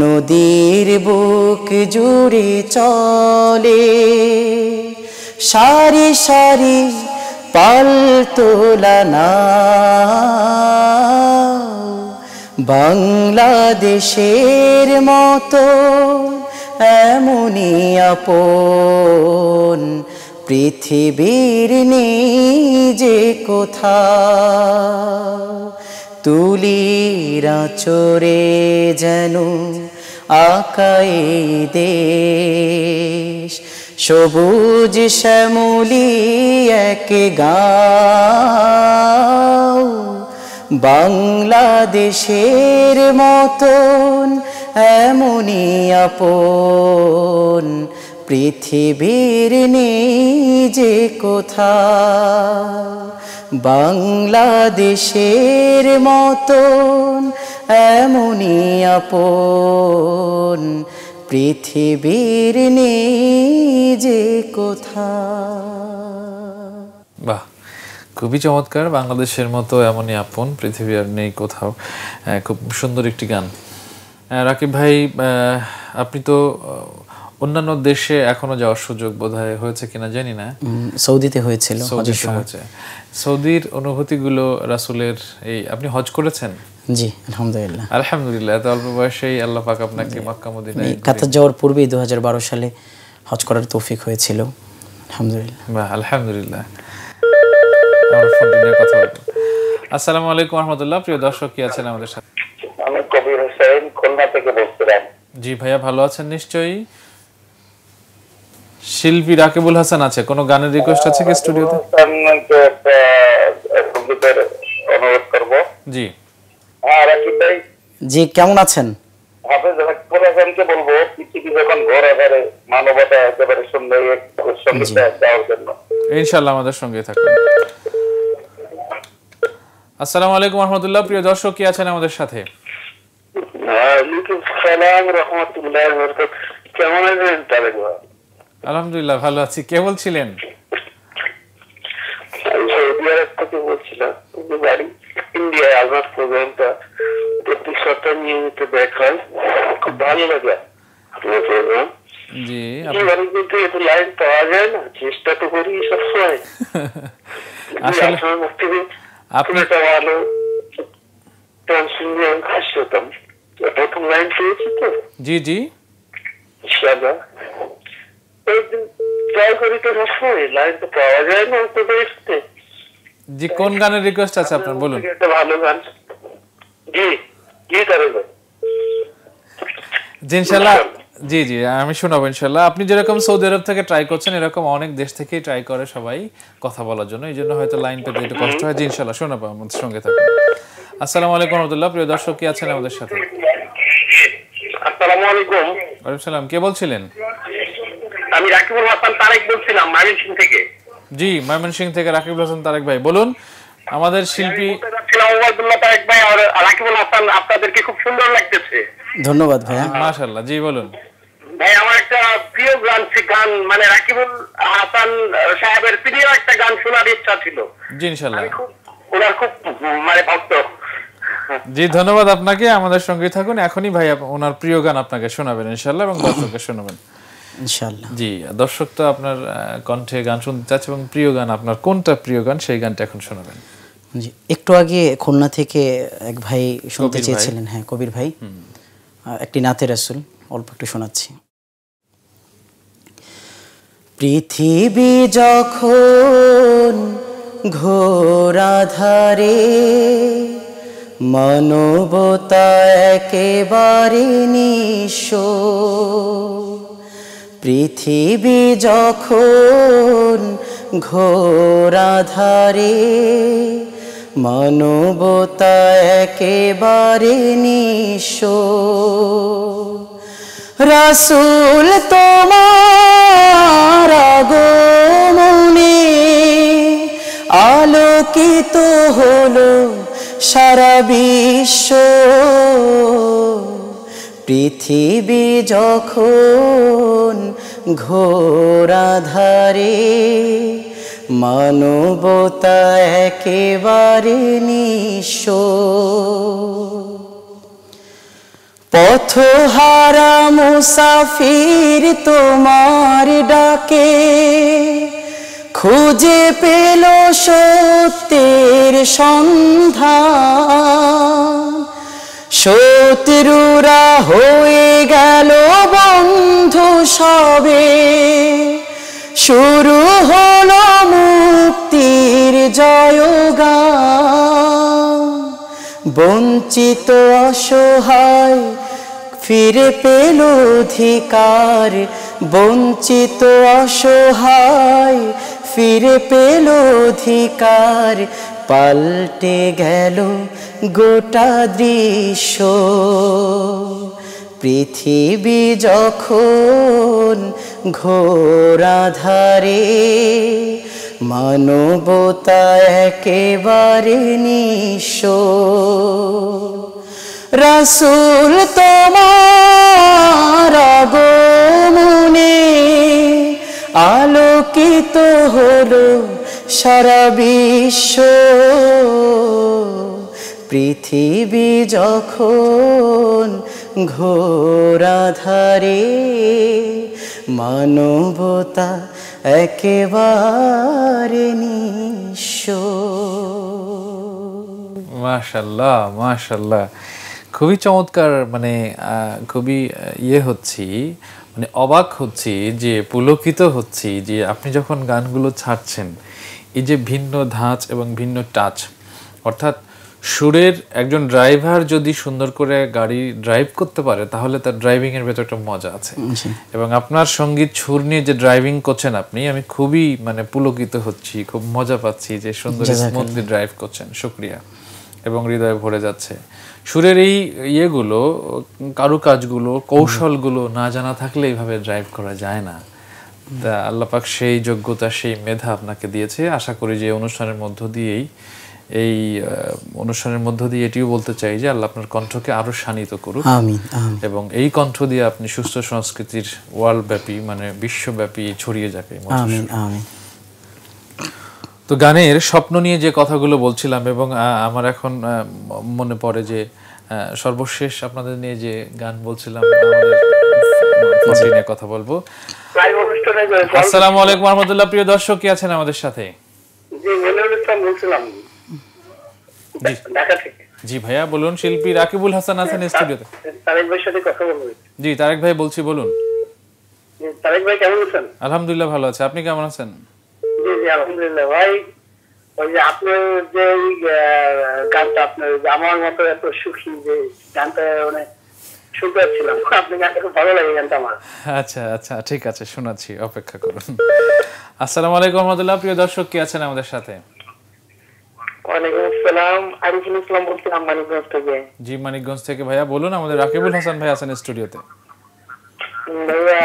নদীর বুক জুড়ে চলে সারি সারি পাল তোলা নাও বাংলাদেশের মতো এমনই আপন পৃথিবীর নেই যে কোথাও তুলির আঁচড়ে যেন আকায় দেশ সবুজ শ্যামলি এক গাঁও বাংলাদেশের মতন এমনই আপন পৃথিবীর নেই যে কোথাও বাংলাদেশের মতন এমনই আপন পৃথিবীর নেই যে কোথাও। বাহ, খুবই চমৎকার। বাংলাদেশের মতো এমনই আপন পৃথিবী আর নেই কোথাও। খুব সুন্দর একটি গান। রাকিব ভাই, আপনি তো অন্যান্য দেশে এখনো যাওয়ার সুযোগ বোধহয় হয়েছে কিনা জানি না। সৌদিতে হয়েছিল। সৌদির অনুভূতিগুলো রাসূলের, এই আপনি হজ করেছেন? জি, আলহামদুলিল্লাহ। আলহামদুলিল্লাহ। এত অল্প বয়সেই আল্লাহ পাক আপনাকে মক্কা মদিনায় কাতার যাওয়ার পূর্বেই 2012 সালে হজ করার তৌফিক হয়েছিল। আলহামদুলিল্লাহ। বাহ, আলহামদুলিল্লাহ। আমরা ফোন দিয়ে কথা বলবো। আসসালামু আলাইকুম ওয়া রাহমাতুল্লাহ। প্রিয় দর্শক, কি আছেন আমাদের সাথে? আমি কবির হোসেন, খুলনা থেকে বলছিলাম। জি ভাইয়া, ভালো আছেন নিশ্চয়ই। শিল্পী রাকিবুল হাসান আছে, কোনো গানের রিকোয়েস্ট আছে কি স্টুডিওতে? অনুরোধ করব। জি। হ্যাঁ রাকিব ভাই। জি, কেমন আছেন? হাফেজ রাকিবুল হাসানকে বলবো পৃথিবী যখন ঘোরে ঘরে মানবতা একেবারে সুন্দর সঙ্গীত দেওয়ার জন্য। ইনশাআল্লাহ আমাদের সঙ্গে থাকুন। আসসালামু আলাইকুম ওয়া রাহমাতুল্লাহ। প্রিয় দর্শক, কি আছেন আমাদের সাথে? ওয়ালাইকুম সালাম রাহমাতুল্লাহি ওয়া বারাকাতুহু। কেমন আছেন তারেক ভাই? আলহামদুলিল্লাহ, ভালো আছি। কে বলছিলেন? সৌদি আরব থেকে বলছিলাম। বাড়ি ইন্ডিয়ায় আলমার প্রোগ্রামটা প্রতি সপ্তাহে নিয়মিত দেখা হয়, খুব ভালো লাগে আপনার প্রোগ্রাম। জি। এবারে কিন্তু এত লাইন পাওয়া যায় না, চেষ্টা তো করি সবসময়। আসলে আপনি একটা ভালো গান শুনলে আমি খুশি হতাম। প্রথম লাইন পেয়েছি তো। জি জি, ইনশাআল্লাহ ট্রাই করি তো সবসময়, লাইন তো পাওয়া যায় না তো দেখতে। জি, কোন গানের রিকোয়েস্ট আছে আপনার, বলুন। একটা ভালো গান। জি জি তারেক ভাই। জি ইনশাআল্লাহ। জি জি, আমি শোনাবো ইনশাআল্লাহ। আপনি যেরকম সৌদি আরব থেকে ট্রাই করছেন, এরকম অনেক দেশ থেকেই ট্রাই করে সবাই কথা বলার জন্য, এই জন্য হয়তো লাইন পেতে একটু কষ্ট হয়। জি ইনশাআল্লাহ শোনাবো, আমাদের সঙ্গে থাকুন। আসসালামু আলাইকুম রহমতুল্লাহ। প্রিয় দর্শক কি আছেন আমাদের সাথে? আসসালামু আলাইকুম। ওয়ালাইকুম সালাম। কে বলছিলেন? আমি রাকিবুল হাসান তারেক বলছিলাম ময়মনসিংহ থেকে। জি, ময়মনসিংহ থেকে রাকিবুল হাসান তারেক ভাই বলুন। আমাদের শিল্পী ওবায়দুল্লাহ তারেক ভাই আর রাকিবুল হাসান, আপনাদেরকে খুব সুন্দর লাগতেছে। ধন্যবাদ ভাইয়া। মাশাআল্লাহ। জি বলুন ভাই, আমার একটা প্রিয় গান মানে রাকিবুল হাসান সাহেবের প্রিয় একটা গান শোনার ইচ্ছা ছিল। জি ইনশাআল্লাহ। আমি খুব ওনার খুব মানে ভক্ত। জি ধন্যবাদ আপনাকে। আমাদের সঙ্গে থাকুন। এখনই ভাই ওনার প্রিয় গান আপনাকে শোনাবেন ইনশাআল্লাহ এবং দর্শককে শোনাবেন ইনশাআল্লাহ। জি, দর্শক তো আপনার কণ্ঠে গান শুনতে চাচ্ছে এবং প্রিয় গান আপনার কোনটা প্রিয় গান সেই গানটা এখন শোনাবেন। জি, একটু আগে খুলনা থেকে এক ভাই শুনতে কবির ভাই। চেয়েছিলেন, হ্যাঁ কবির ভাই, একটি নাতে রাসূল অল্প একটু শোনাচ্ছি। পৃথিবী যখন ঘোর আঁধারে, মানবতা একেবারে নিঃস্ব। পৃথিবী যখন ঘোর আঁধারে, মানবতা একেবারে নিঃস্ব। রাসূল তোমার আগমনে আলোকিত হলো সারা বিশ্ব। পৃথিবী যখন ঘোর আঁধারে, মানবতা একেবারে নিঃস্ব। পথহারা মুসাফির তোমার ডাকে খুঁজে পেল সত্যের সন্ধান। শত্রুরা হয়ে গেল বন্ধু সবে, শুরু হলো মুক্তির জয়গান। বঞ্চিত অসহায় ফিরে পেল অধিকার, বঞ্চিত অসহায় ফিরে পেল অধিকার। পাল্টে গেল গোটা দৃশ্য। পৃথিবী যখন ঘোর আঁধারে, মানবতা একেবারে নিঃস্ব। রাসূল তোমার আগমনে আলোকিত হলো সারা বিশ্ব। পৃথিবী যখন ঘোর আঁধারে, মানবতা একেবারে নিঃস্ব। মাশাআল্লাহ মাশাআল্লাহ, খুবই চমৎকার। মানে খুবই হচ্ছি, মানে অবাক হচ্ছি, যে পুলকিত হচ্ছি যে আপনি যখন গানগুলো ছাড়ছেন, এই যে ভিন্ন ধাঁচ এবং ভিন্ন টাচ, অর্থাৎ সুরের একজন ড্রাইভার যদি সুন্দর করে গাড়ি ড্রাইভ করতে পারে তাহলে তার ড্রাইভিং এর ভেতর একটা মজা আছে। এবং আপনার সঙ্গীত সুর নিয়ে যে ড্রাইভিং করছেন আপনি, আমি খুবই মানে পুলকিত হচ্ছি, খুব মজা পাচ্ছি যে সুন্দর স্মুথলি ড্রাইভ করছেন। শুকরিয়া। এবং হৃদয়ে ভরে যাচ্ছে। সুরের এই ইয়েগুলো, কারুকাজগুলো, কৌশলগুলো না জানা থাকলে এইভাবে ড্রাইভ করা যায় না। তা আল্লাহ পাক সেই যোগ্যতা, সেই মেধা আপনাকে দিয়েছে। আশা করি যে অনুষ্ঠানের মধ্য দিয়েই, এই অনুষ্ঠানের মধ্য দিয়ে এটিও বলতে চাই যে আল্লাহ আপনার কণ্ঠকে আরো শানিত করুক। আমিন আমিন। এবং এই কণ্ঠ দিয়ে আপনি সুস্থ সংস্কৃতির ওয়ার্ল্ড ব্যাপী, মানে বিশ্বব্যাপী ছড়িয়ে যাবে। আমিন আমিন। তো গানের স্বপ্ন নিয়ে যে কথাগুলো বলছিলাম, এবং আমার এখন মনে পড়ে যে সর্বশেষ আপনাদের নিয়ে যে গান বলছিলাম, আমাদের নিয়ে কথা বলবো। আসসালামু আলাইকুম ওয়া রাহমাতুল্লাহ। প্রিয় দর্শক কি আছেন আমাদের সাথে? জি, মনিরুল ইসলাম বলছিলাম ঢাকা থেকে। জি ভাইয়া বলুন। শিল্পী রাকিবুল হাসান আছেন স্টুডিওতে। তারেক ভাইয়ের সাথে কথা বলবো। জি তারেক ভাই বলছি, বলুন। তারেক ভাই কেমন আছেন? আলহামদুলিল্লাহ ভালো আছে, আপনি কেমন আছেন? জি জি আলহামদুলিল্লাহ। ভাই, ওই যে আপনার যে গানটা, আপনার আমার মতো এত সুখী, যে গানটা মানে শুনতে পাচ্ছিলাম, আপনি গানটা খুব ভালো লাগে গানটা আমার। আচ্ছা আচ্ছা ঠিক আছে, শোনাচ্ছি, অপেক্ষা করুন। আসসালামু আলাইকুম ওয়া রাহমাতুল্লাহ। প্রিয় দর্শক কি আছেন আমাদের সাথে? ওয়ালাইকুম আসসালাম। আরিফুল ইসলাম বলছিলাম মানিকগঞ্জ থেকে। জি, মানিকগঞ্জ থেকে ভাইয়া বলুন। আমাদের রাকিবুল হাসান ভাই আছেন স্টুডিওতে। ভাইয়া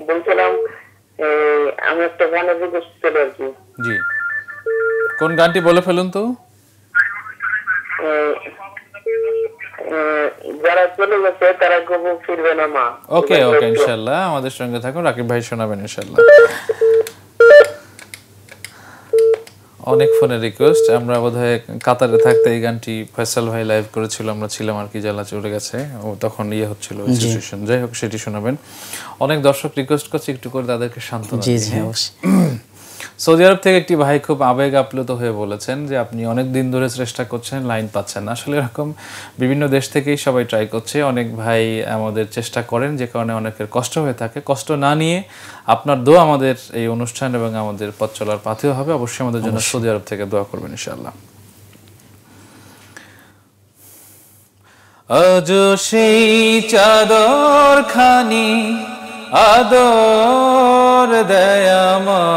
বলছিলাম আমি একটা গানের রিকোয়েস্ট ছিল আর কি। জি, কোন গানটি বলে ফেলুন তো। যারা চলে গেছে তারা কবু ফিরবে না মা। ওকে ওকে, ইনশাআল্লাহ আমাদের সঙ্গে থাকুন, রাকিব ভাই শোনাবেন ইনশাআল্লাহ। অনেক ফোনের রিকোয়েস্ট। আমরা বোধহয় কাতারে থাকতে এই গানটি ফয়সাল ভাই লাইভ করেছিল, আমরা ছিলাম আর কি, জ্বালা চলে গেছে ও তখন হচ্ছিল সিচুয়েশন। যাই হোক, সেটি শোনাবেন। অনেক দর্শক রিকোয়েস্ট করছে, একটু করে তাদেরকে সান্ত্বনা দিন। জি অবশ্যই। সৌদি আরব থেকে একটি ভাই খুব আবেগ আপ্লুত হয়ে বলেছেন যে আপনি অনেক দিন ধরে চেষ্টা করছেন, লাইন পাচ্ছেন না। আসলে এরকম বিভিন্ন দেশ থেকেই সবাই ট্রাই করছে। অনেক ভাই আমাদের চেষ্টা করেন, যে কারণে অনেকের কষ্ট হয়ে থাকে। কষ্ট না নিয়ে আপনার দোয়া আমাদের এই অনুষ্ঠান এবং আমাদের পথ চলার পাথেও হবে। অবশ্যই আমাদের জন্য সৌদি আরব থেকে দোয়া করবেন ইনশাআল্লাহ। আজ সেই চাদর খানি আদর দয়াময়,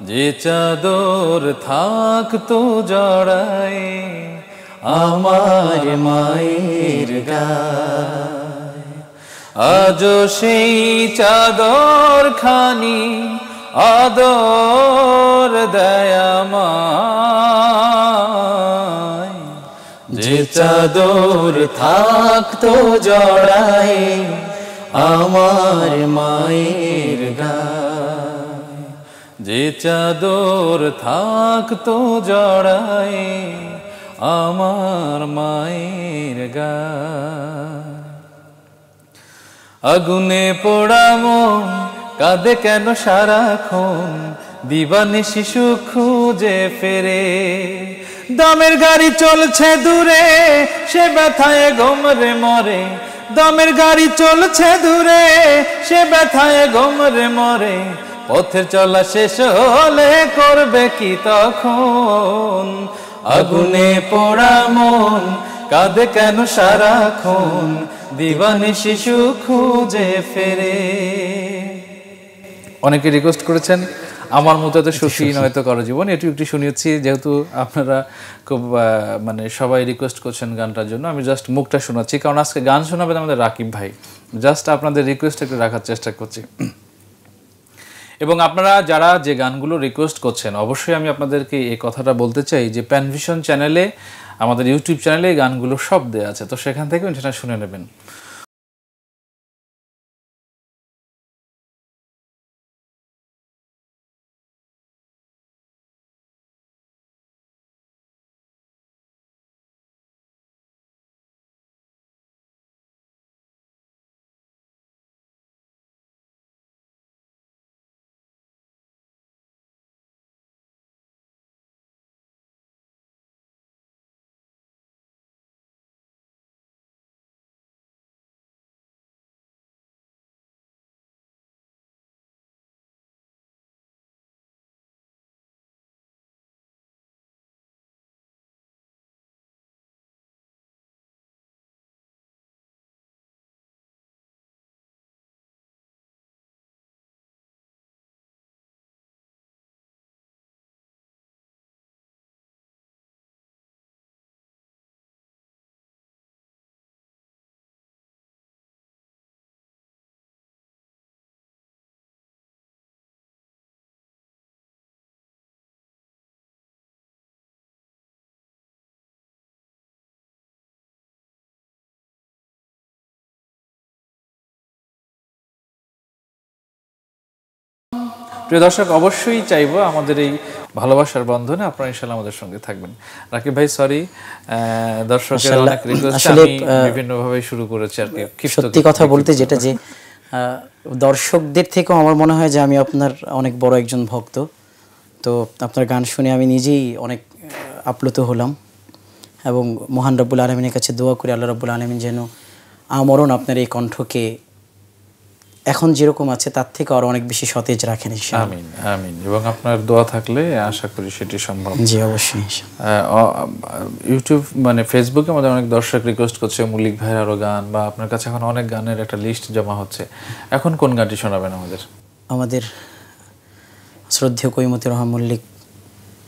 যে চাদর থাকতো জড়ায় আমার মায়ের গায়। আজ সেই চাদর খানি আদর দয়াময়, যে চাদর থাকতো জড়ায় আমার মায়ের গায়, যে চাদর থাকতো জড়ায় আমার মায়ের গায়। আগুনে পোড়া মন কাঁদে কেন সারাক্ষণ, দিবানিশি সুখ খুঁজে ফেরে। দমের গাড়ি চলছে দূরে, সে ব্যথায় গোমরে মরে। দমের গাড়ি চলছে দূরে, সে ব্যথায় গোমরে মরে। পথের চলা শেষ হলে করবে কি তখন, আগুনে পোড়া মন কাঁদে কেন সারাক্ষণ, দিবানিশি সুখ খুঁজে ফেরে। অনেকে রিকোয়েস্ট করেছেন আমার মতো এত সুখী নয়তো কারো জীবন। এটু একটু শুনিয়েছি, যেহেতু আপনারা খুব মানে সবাই রিকোয়েস্ট করছেন গানটার জন্য। আমি জাস্ট মুখটা শোনাচ্ছি, কারণ আজকে গান শোনাবেন আমাদের রাকিব ভাই। জাস্ট আপনাদের রিকোয়েস্ট একটু রাখার চেষ্টা করছি। এবং আপনারা যারা যে গানগুলো রিকোয়েস্ট করছেন, অবশ্যই আমি আপনাদেরকে এই কথাটা বলতে চাই যে প্যানভিশন চ্যানেলে, আমাদের ইউটিউব চ্যানেলে এই গানগুলো সব দেওয়া আছে, তো সেখান থেকে সেটা শুনে নেবেন। প্রিয় দর্শক, অবশ্যই চাইবো আমাদের এই ভালোবাসার বন্ধনে আপনারা ইনশাআল্লাহ আমাদের সঙ্গে থাকবেন। রাকিব ভাই সরি, দর্শকের অনেক রিকোয়েস্ট আমি বিভিন্নভাবে শুরু করেছি আর কি। সত্যি কথা বলতে যেটা যে দর্শকদের থেকেও আমার মনে হয় যে আমি আপনার অনেক বড় একজন ভক্ত। তো আপনার গান শুনে আমি নিজেই অনেক আপ্লুত হলাম এবং মহান রব্বুল আলামিনের কাছে দোয়া করি আল্লাহ রব্বুল আলামিন যেন আমরণ আপনার এই কণ্ঠকে এখন যেরকম আছে তার থেকে আরো অনেক বেশি সতেজ রাখেন ইনশাআল্লাহ। আমিন আমিন। এবং আপনার দোয়া থাকলে আশা করি সেটি সম্ভব। জি অবশ্যই। ইউটিউব মানে ফেসবুকে আমাদের অনেক দর্শক রিকোয়েস্ট করছে মল্লিক ভাইয়ের আরো গান, বা আপনার কাছে এখন অনেক গানের একটা লিস্ট জমা হচ্ছে, এখন কোন গানটি শোনাবেন আমাদের? শ্রদ্ধেয় কৈমতি রহমান মল্লিক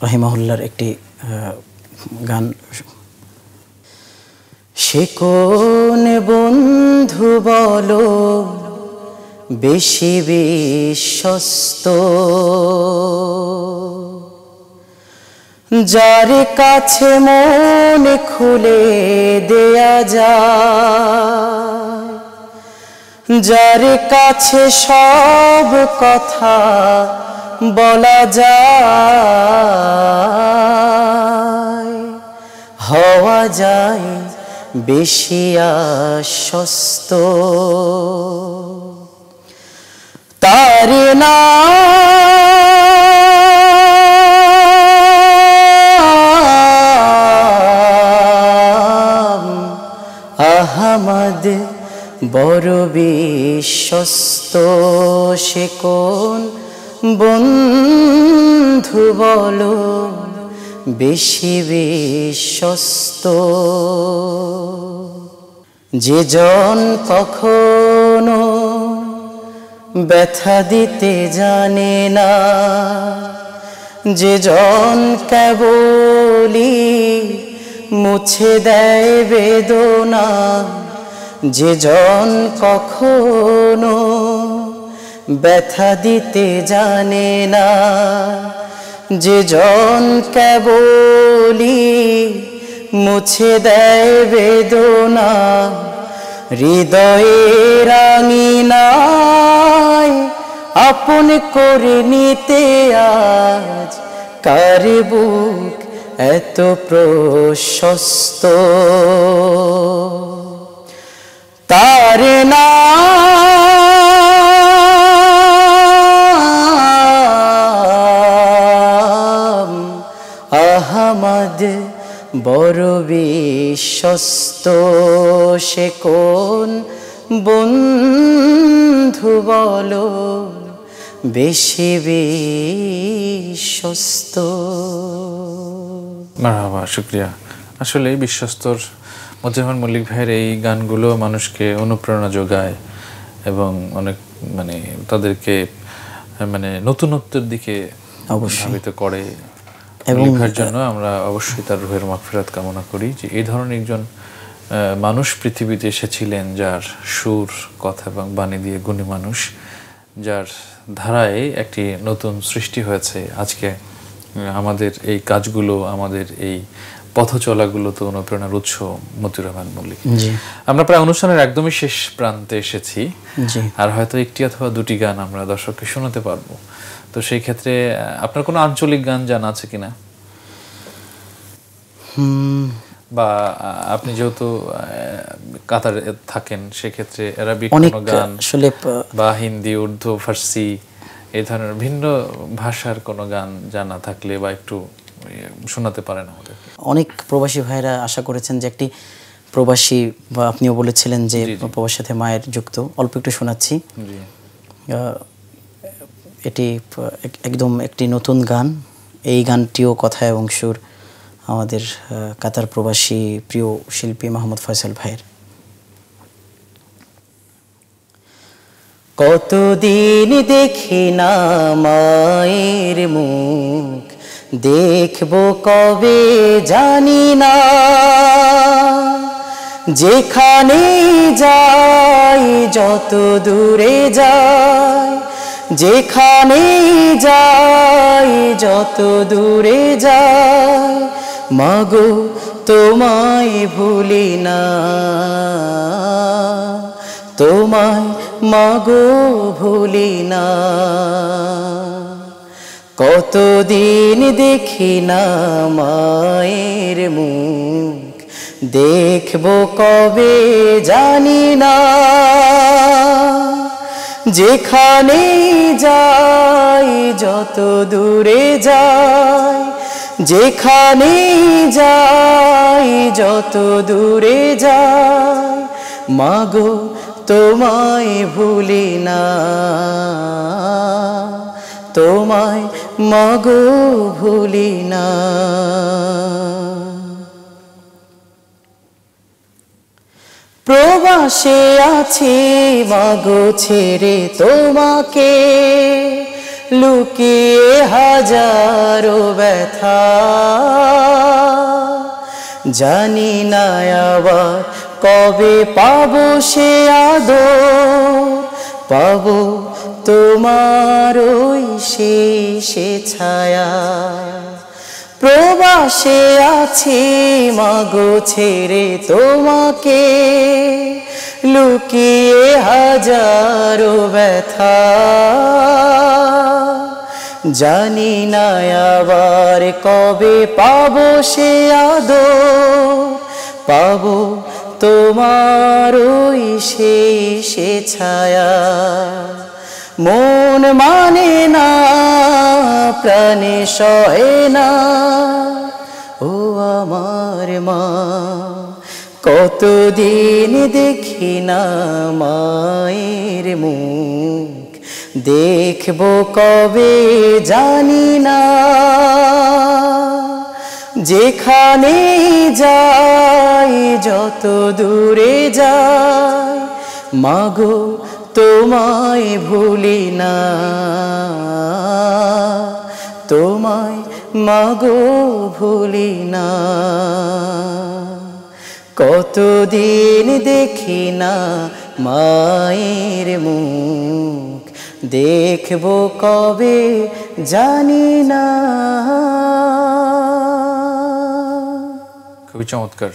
রহিমাহুল্লার একটি গান। সে কোন বন্ধু বলো বেশি বিশ্বস্ত, যার কাছে মন খুলে দেয়া যায়, যার কাছে সব কথা বলা যায়, হওয়া যায় বেশি আশ্বস্ত। তার নাম আহমদ, বড় বিশ্বস্ত। সে কোন বন্ধু বলো বেশি বিশ্বস্ত, যে জন কখনো ব্যথা দিতে জানে না, যে জন কেবলই মুছে দেয় বেদনা, যে জন কখনো ব্যথা দিতে জানে না, যে জন কেবলই মুছে দেয় বেদনা, হৃদয়ের আঙিনায় আপন করে নিতে আজ কার বুক এত প্রশস্ত। তার নাম আহমদ, বড় বিশ্বস্ত। সে কোন বন্ধু বলো বেশি বিশ্বস্ত। মারহাবা, শুকরিয়া। আসলে বিশ্বস্তর মতিউর মল্লিক ভাইয়ের এই গানগুলো মানুষকে অনুপ্রেরণা যোগায় এবং অনেক মানে তাদেরকে মানে নতুনত্বের দিকে ধাবিত করে। এবং ভাইয়ের জন্য আমরা অবশ্যই তার রুহের মাগফিরাত কামনা করি, যে এই ধরনের একজন মানুষ পৃথিবীতে এসেছিলেন যার সুর, কথা এবং বাণী দিয়ে গুণী মানুষ, যার ধারায় একটি নতুন সৃষ্টি হয়েছে। আজকে আমাদের এই কাজগুলো, আমাদের এই পথ চলাগুলো তো অনুপ্রেরণার উৎস মতিউর রহমান মল্লিক। আমরা প্রায় অনুষ্ঠানের একদমই শেষ প্রান্তে এসেছি, আর হয়তো একটি অথবা দুটি গান আমরা দর্শককে শোনাতে পারবো। তো সেই ক্ষেত্রে আপনার কোনো আঞ্চলিক গান জানা আছে কিনা, বা আপনি যেহেতু কাতারে থাকেন সেক্ষেত্রে অ্যারাবিক কোনো গান বা হিন্দি, উর্দু, ফার্সি এই ধরনের ভিন্ন ভাষার কোনো গান জানা থাকলে বা একটু শোনাতে পারেন আমাদের। অনেক প্রবাসী ভাইরা আশা করেছেন যে একটি প্রবাসী, বা আপনিও বলেছিলেন যে প্রবাসীর সাথে মায়ের যুক্ত, অল্প একটু শোনাচ্ছি। এটি একদম একটি নতুন গান। এই গানটিও কথা এবং সুর আমাদের কাতার প্রবাসী প্রিয় শিল্পী মাহমুদ ফয়সাল ভাইয়ের। কতদিন দেখি না মায়ের মুখ, দেখবো কবে জানি না, যেখানে যাই যত দূরে যাই, যেখানে যাই যত দূরে যাই, মাগো তোমায় ভুলি না, তোমায় মাগো ভুলি না। কতদিন দেখি না মায়ের মুখ, দেখবো কবে জানি না, যেখানে যাই যত দূরে যাই, যেখানে যাই যত দূরে যাই, মাগো তোমায় ভুলি না, তোমায় মাগো ভুলি না। প্রবাসে আছি মাগো ছেড়ে তোমাকে, লুকিয়ে হাজারো ব্যথা, জানি না আবার কবে পাবো সে আদর, পাবো তোমার ওই শেষে ছায়া। প্রবাসে আছি মাগো ছেড়ে তোমাকে, লুকিয়ে হাজারো ব্যথা, জানি না আবার কবে পাবো সে আদর, পাবো তোমার ওই শেষে ছায়া। মন মানে না প্রাণে সহে না, ও আমার মা, কতদিন দেখি না মায়ের মুখ, দেখবো কবে জানি না। যেখানে যাই যত দূরে যাই, মাগো তোমায় ভুলি না, তোমায় মাগো ভুলি না। কতদিন দেখি না মায়ের মুখ, দেখবো কবে জানি না। খুবই চমৎকার।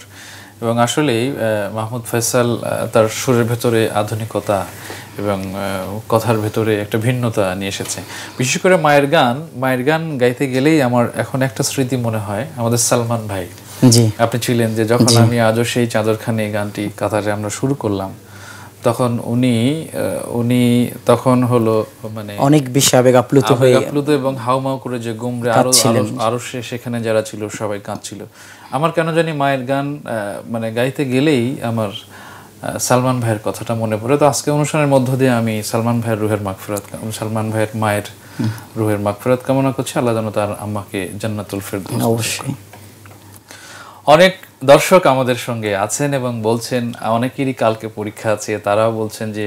এবং আসলেই মাহমুদ ফয়সাল তার সুরের ভেতরে আধুনিকতা এবং কথার ভেতরে একটা ভিন্নতা নিয়ে এসেছে। বিশেষ করে মায়ের গান গাইতে গেলেই আমার এখন একটা স্মৃতি মনে হয়, আমাদের সালমান ভাই, জি আপনি ছিলেন যে যখন আমি আজও সেই চাদরখানি গানটি কাতারে আমরা শুরু করলাম, তখন উনি তখন হলো মানে অনেক বেশি আবেগ আপ্লুত হয়ে এবং হাউমাউ করে যে গুমরে আরো সেখানে যারা ছিল সবাই কাঁদছিল। আমার কেন জানি মায়ের গান মানে গাইতে গেলেই আমার সালমান ভাইয়ের কথাটা মনে পড়ে। তো আজকে অনুষ্ঠানের মধ্য দিয়ে আমি সালমান ভাইয়ের রুহের মাগফিরাত, সালমান ভাইয়ের মায়ের রুহের মাগফিরাত কামনা করছি। আল্লাহ যেন তার আম্মাকে জান্নাতুল ফেরদৌস। অবশ্যই। অনেক দর্শক আমাদের সঙ্গে আছেন এবং বলছেন অনেকেরই কালকে পরীক্ষা আছে, তারাও বলছেন যে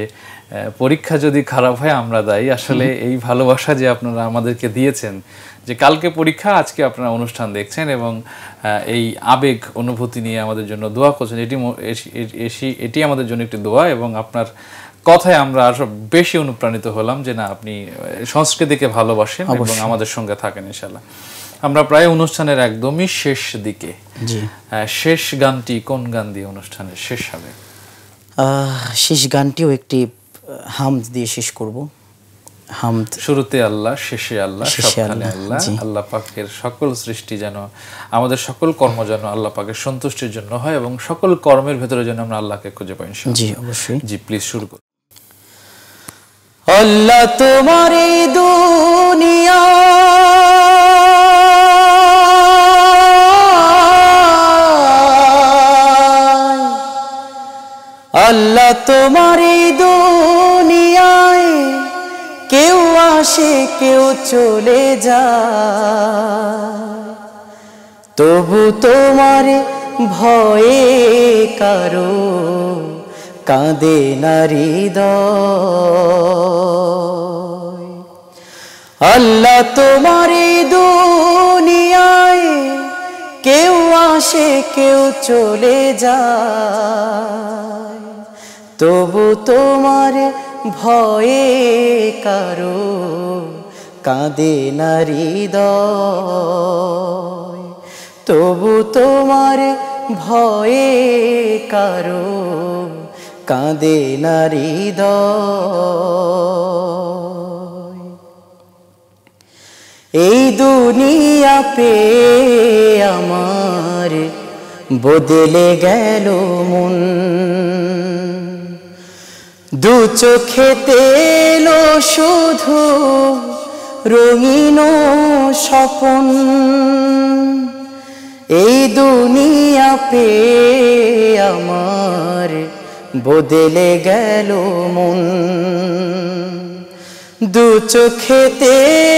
পরীক্ষা যদি খারাপ হয় আমরা দায়ী। আসলে এই ভালোবাসা যে আপনারা আমাদেরকে দিয়েছেন, যে কালকে পরীক্ষা আজকে আপনারা অনুষ্ঠান দেখছেন এবং এই আবেগ অনুভূতি নিয়ে আমাদের জন্য দোয়া করছেন, এটি আমাদের জন্য একটি দোয়া। এবং আপনার কথায় আমরা আরো বেশি অনুপ্রাণিত হলাম যে না, আপনি সংস্কৃতিকে ভালোবাসেন এবং আমাদের সঙ্গে থাকেন ইনশাআল্লাহ। আমরা প্রায় অনুষ্ঠানের একদমই শেষ দিকে। শেষ গানটি কোন গান দিয়ে অনুষ্ঠানের শেষ হবে? শেষ গানটিও একটি হামদ দিয়ে শেষ করব। হামদ, শুরুতে আল্লাহ, শেষে আল্লাহ, সবখানে আল্লাহ। আল্লাহ পাকের সকল সৃষ্টি যেন, আমাদের সকল কর্ম যেন আল্লাহ পাকের সন্তুষ্টির জন্য হয় এবং সকল কর্মের ভেতরে যেন আমরা আল্লাহকে খুঁজে পাই ইনশাআল্লাহ। জি অবশ্যই। জি প্লিজ শুরু করুন। আল্লাহ তোমার এই দুনিয়া আল্লাহ তোমার এই দুনিয়ায় কেউ আসে কেউ চলে যায়, তবু তোমার ভয়ে কারো কাঁদে না হৃদয়। আল্লাহ তোমার এই দুনিয়ায় কেউ আসে কেউ চলে যায়, তবু তোমার ভয়ে কারো কাঁদে না হৃদয়, তবু তোমার ভয়ে কারো কাঁদে না হৃদয়। এই দুনিয়া পে আমার বদলে গেল মন, দু চোখেতে এলো শুধু রঙিন স্বপন। এই দুনিয়া পে আমার বদলে গেল মন, দু চোখেতে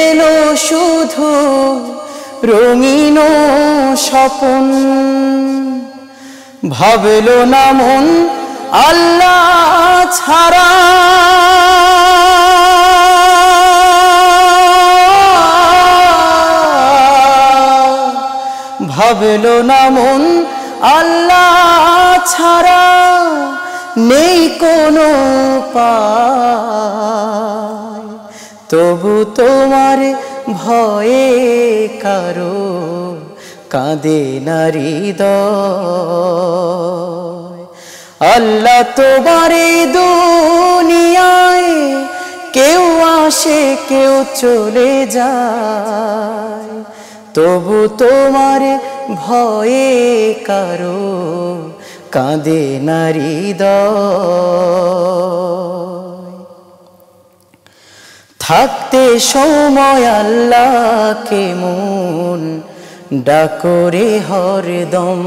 এলো শুধু রঙিন স্বপন। ভাবলো না মন আল্লাহ ছাড়া, ভাবলো না মন আল্লাহ ছাড়া নেই কোনো উপায়, তবু তোমার ভয়ে কারো কাঁদে না হৃদয়। আল্লাহ তোমার এই দুনিয়ায় কেউ আসে কেউ চলে যায়, তবু তোমার ভয়ে কারো কাঁদে না হৃদয়। থাকতে সময় আল্লাহকে মন ডাকরে হরদম,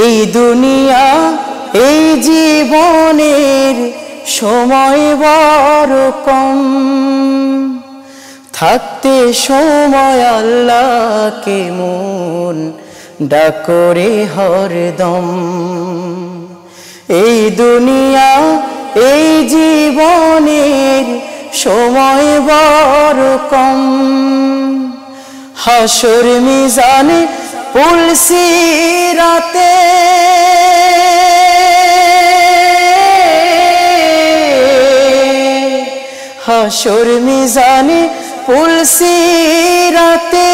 এই দুনিয়া এই জীবনের সময় বড় কম। থাকতে সময় আল্লাহকে মন ডাকরে হরদম, এই দুনিয়া এই জীবনের সময় বড় কম। হাসর মিজানে পুলসিরাতে হাসর মিজানে পুলসিরাতে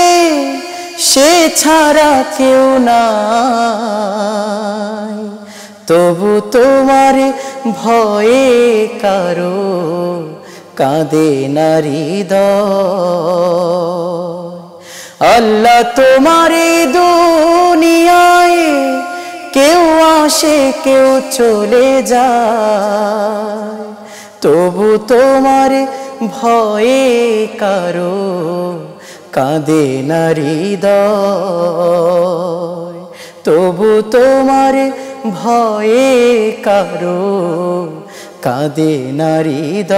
সে ছাড়া কেউ নাই, তবু তোমার ভয়ে কারো কাঁদে না হৃদয়। আল্লাহ তোমার দুনিয়ায় কেউ আসে কেউ চলে যায়, তবু তোমার ভয়ে কারো কাঁদে না হৃদয়, তবু তোমার ভয়ে কারো কাঁদে না হৃদয়,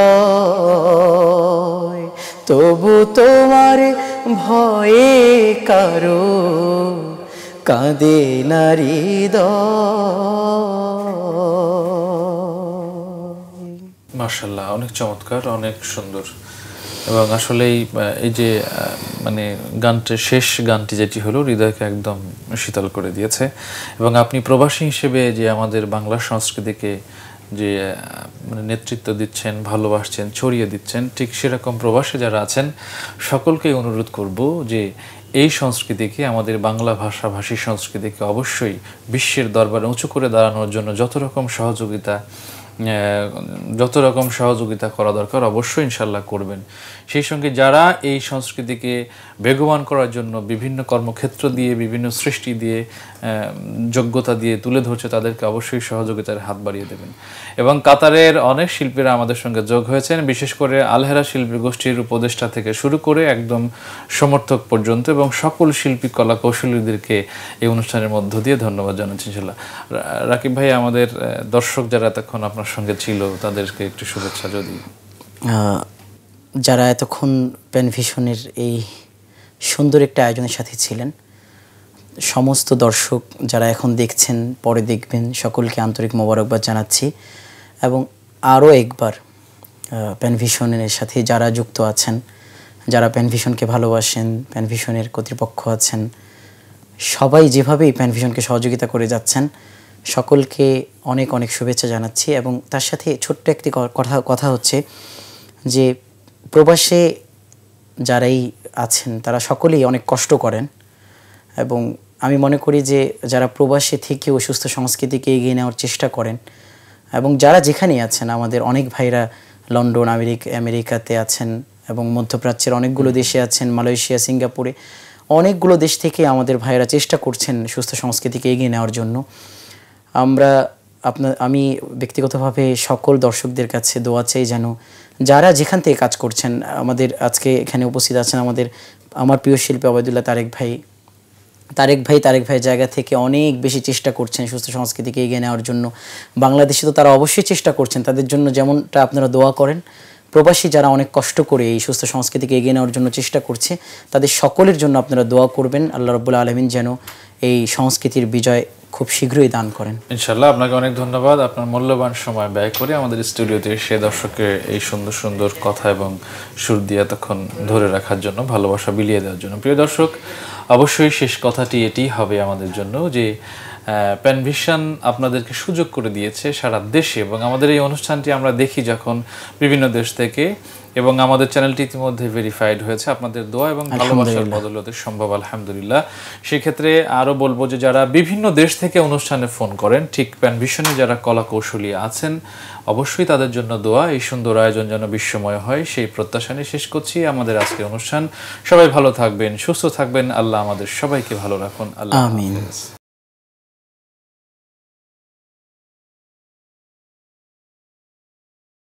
তবু তোমার ভয়ে কারো কাঁদে না হৃদয়। মাশাআল্লাহ, অনেক চমৎকার, অনেক সুন্দর। এবং আসলেই এই যে মানে গানটির শেষ গানটি যেটি হলো হৃদয়কে একদম শীতল করে দিয়েছে। এবং আপনি প্রবাসী হিসেবে যে আমাদের বাংলা সংস্কৃতিকে যে মানে নেতৃত্ব দিচ্ছেন, ভালোবাসছেন, ছড়িয়ে দিচ্ছেন, ঠিক সেরকম প্রবাসে যারা আছেন সকলকেই অনুরোধ করব যে এই সংস্কৃতিকে, আমাদের বাংলা ভাষাভাষী সংস্কৃতিকে অবশ্যই বিশ্বের দরবারে উঁচু করে দাঁড়ানোর জন্য যত রকম সহযোগিতা করা দরকার অবশ্যই ইনশাল্লাহ করবেন। সেই সঙ্গে যারা এই সংস্কৃতিকে বেগবান করার জন্য বিভিন্ন কর্মক্ষেত্র দিয়ে, বিভিন্ন সৃষ্টি দিয়ে, যোগ্যতা দিয়ে তুলে ধরছে, তাদেরকে অবশ্যই সহযোগিতার হাত বাড়িয়ে দেবেন। এবং কাতারের অনেক শিল্পীরা আমাদের সঙ্গে যোগ হয়েছেন, বিশেষ করে আলহেরা শিল্পী গোষ্ঠীর উপদেষ্টা থেকে শুরু করে একদম সমর্থক পর্যন্ত, এবং সকল শিল্পী কলা কৌশলীদেরকে এই অনুষ্ঠানের মধ্য দিয়ে ধন্যবাদ জানাচ্ছি ইনশাল্লাহ। রাকিব ভাই, আমাদের দর্শক যারা এতক্ষণ আপনার সঙ্গে ছিল তাদেরকে একটু শুভেচ্ছা। যদি যারা এতক্ষণ প্যানভিশনের এই সুন্দর একটা আয়োজনের সাথে ছিলেন, সমস্ত দর্শক যারা এখন দেখছেন, পরে দেখবেন, সকলকে আন্তরিক মোবারকবাদ জানাচ্ছি। এবং আরও একবার প্যানভিশনের সাথে যারা যুক্ত আছেন, যারা প্যানভিশনকে ভালোবাসেন, প্যানভিশনের কর্তৃপক্ষ আছেন, সবাই যেভাবেই প্যানভিশনকে সহযোগিতা করে যাচ্ছেন, সকলকে অনেক অনেক শুভেচ্ছা জানাচ্ছি। এবং তার সাথে ছোট্ট একটি কথা হচ্ছে যে প্রবাসে যারাই আছেন তারা সকলেই অনেক কষ্ট করেন, এবং আমি মনে করি যে যারা প্রবাসে থেকেও সুস্থ সংস্কৃতিকে এগিয়ে নেওয়ার চেষ্টা করেন, এবং যারা যেখানেই আছেন, আমাদের অনেক ভাইরা লন্ডন, আমেরিকাতে আছেন, এবং মধ্যপ্রাচ্যের অনেকগুলো দেশে আছেন, মালয়েশিয়া, সিঙ্গাপুরে, অনেকগুলো দেশ থেকে আমাদের ভাইরা চেষ্টা করছেন সুস্থ সংস্কৃতিকে এগিয়ে নেওয়ার জন্য। আমি ব্যক্তিগতভাবে সকল দর্শকদের কাছে দোয়া চাই যেন যারা যেখান থেকে কাজ করছেন, আমাদের আজকে এখানে উপস্থিত আছেন আমার প্রিয় শিল্পী ওবায়দুল্লাহ তারেক ভাই জায়গা থেকে অনেক বেশি চেষ্টা করছেন সুস্থ সংস্কৃতিকে এগিয়ে নেওয়ার জন্য। বাংলাদেশে তো তারা অবশ্যই চেষ্টা করছেন, তাদের জন্য যেমনটা আপনারা দোয়া করেন, প্রবাসী যারা অনেক কষ্ট করে এই সুস্থ সংস্কৃতিকে এগিয়ে নেওয়ার জন্য চেষ্টা করছে, তাদের সকলের জন্য আপনারা দোয়া করবেন। আল্লাহ রাব্বুল আলামিন যেন এই সংস্কৃতির বিজয় খুব শীঘ্রই দান করেন ইনশাআল্লাহ। আপনাকে অনেক ধন্যবাদ, আপনার মূল্যবান সময় ব্যয় করে আমাদের স্টুডিওতে এসে দর্শককে এই সুন্দর সুন্দর কথা এবং সুর দিয়ে এতক্ষণ ধরে রাখার জন্য, ভালোবাসা বিলিয়ে দেওয়ার জন্য। প্রিয় দর্শক, অবশ্যই শেষ কথাটি এটি হবে আমাদের জন্য যে প্যানভিশন আপনাদেরকে সুযোগ করে দিয়েছে সারা দেশে, এবং আমাদের এই অনুষ্ঠানটি আমরা দেখি যখন বিভিন্ন দেশ থেকে, এবং আমাদের চ্যানেলটি ইতিমধ্যে ভেরিফাইড হয়েছে আপনাদের দোয়া এবং ভালোবাসার বদৌলতে সম্ভব, আলহামদুলিল্লাহ। সেক্ষেত্রে আরও বলবো যে যারা বিভিন্ন দেশ থেকে অনুষ্ঠানে ফোন করেন, ঠিক প্যানভিশনে যারা কলা কৌশলী আছেন, অবশ্যই তাদের জন্য দোয়া। এই সুন্দর আয়োজন যেন বিশ্বময় হয় সেই প্রত্যাশা নিয়ে শেষ করছি আমাদের আজকের অনুষ্ঠান। সবাই ভালো থাকবেন, সুস্থ থাকবেন, আল্লাহ আমাদের সবাইকে ভালো রাখুন। আল্লাহ আমিন। হাফেজ।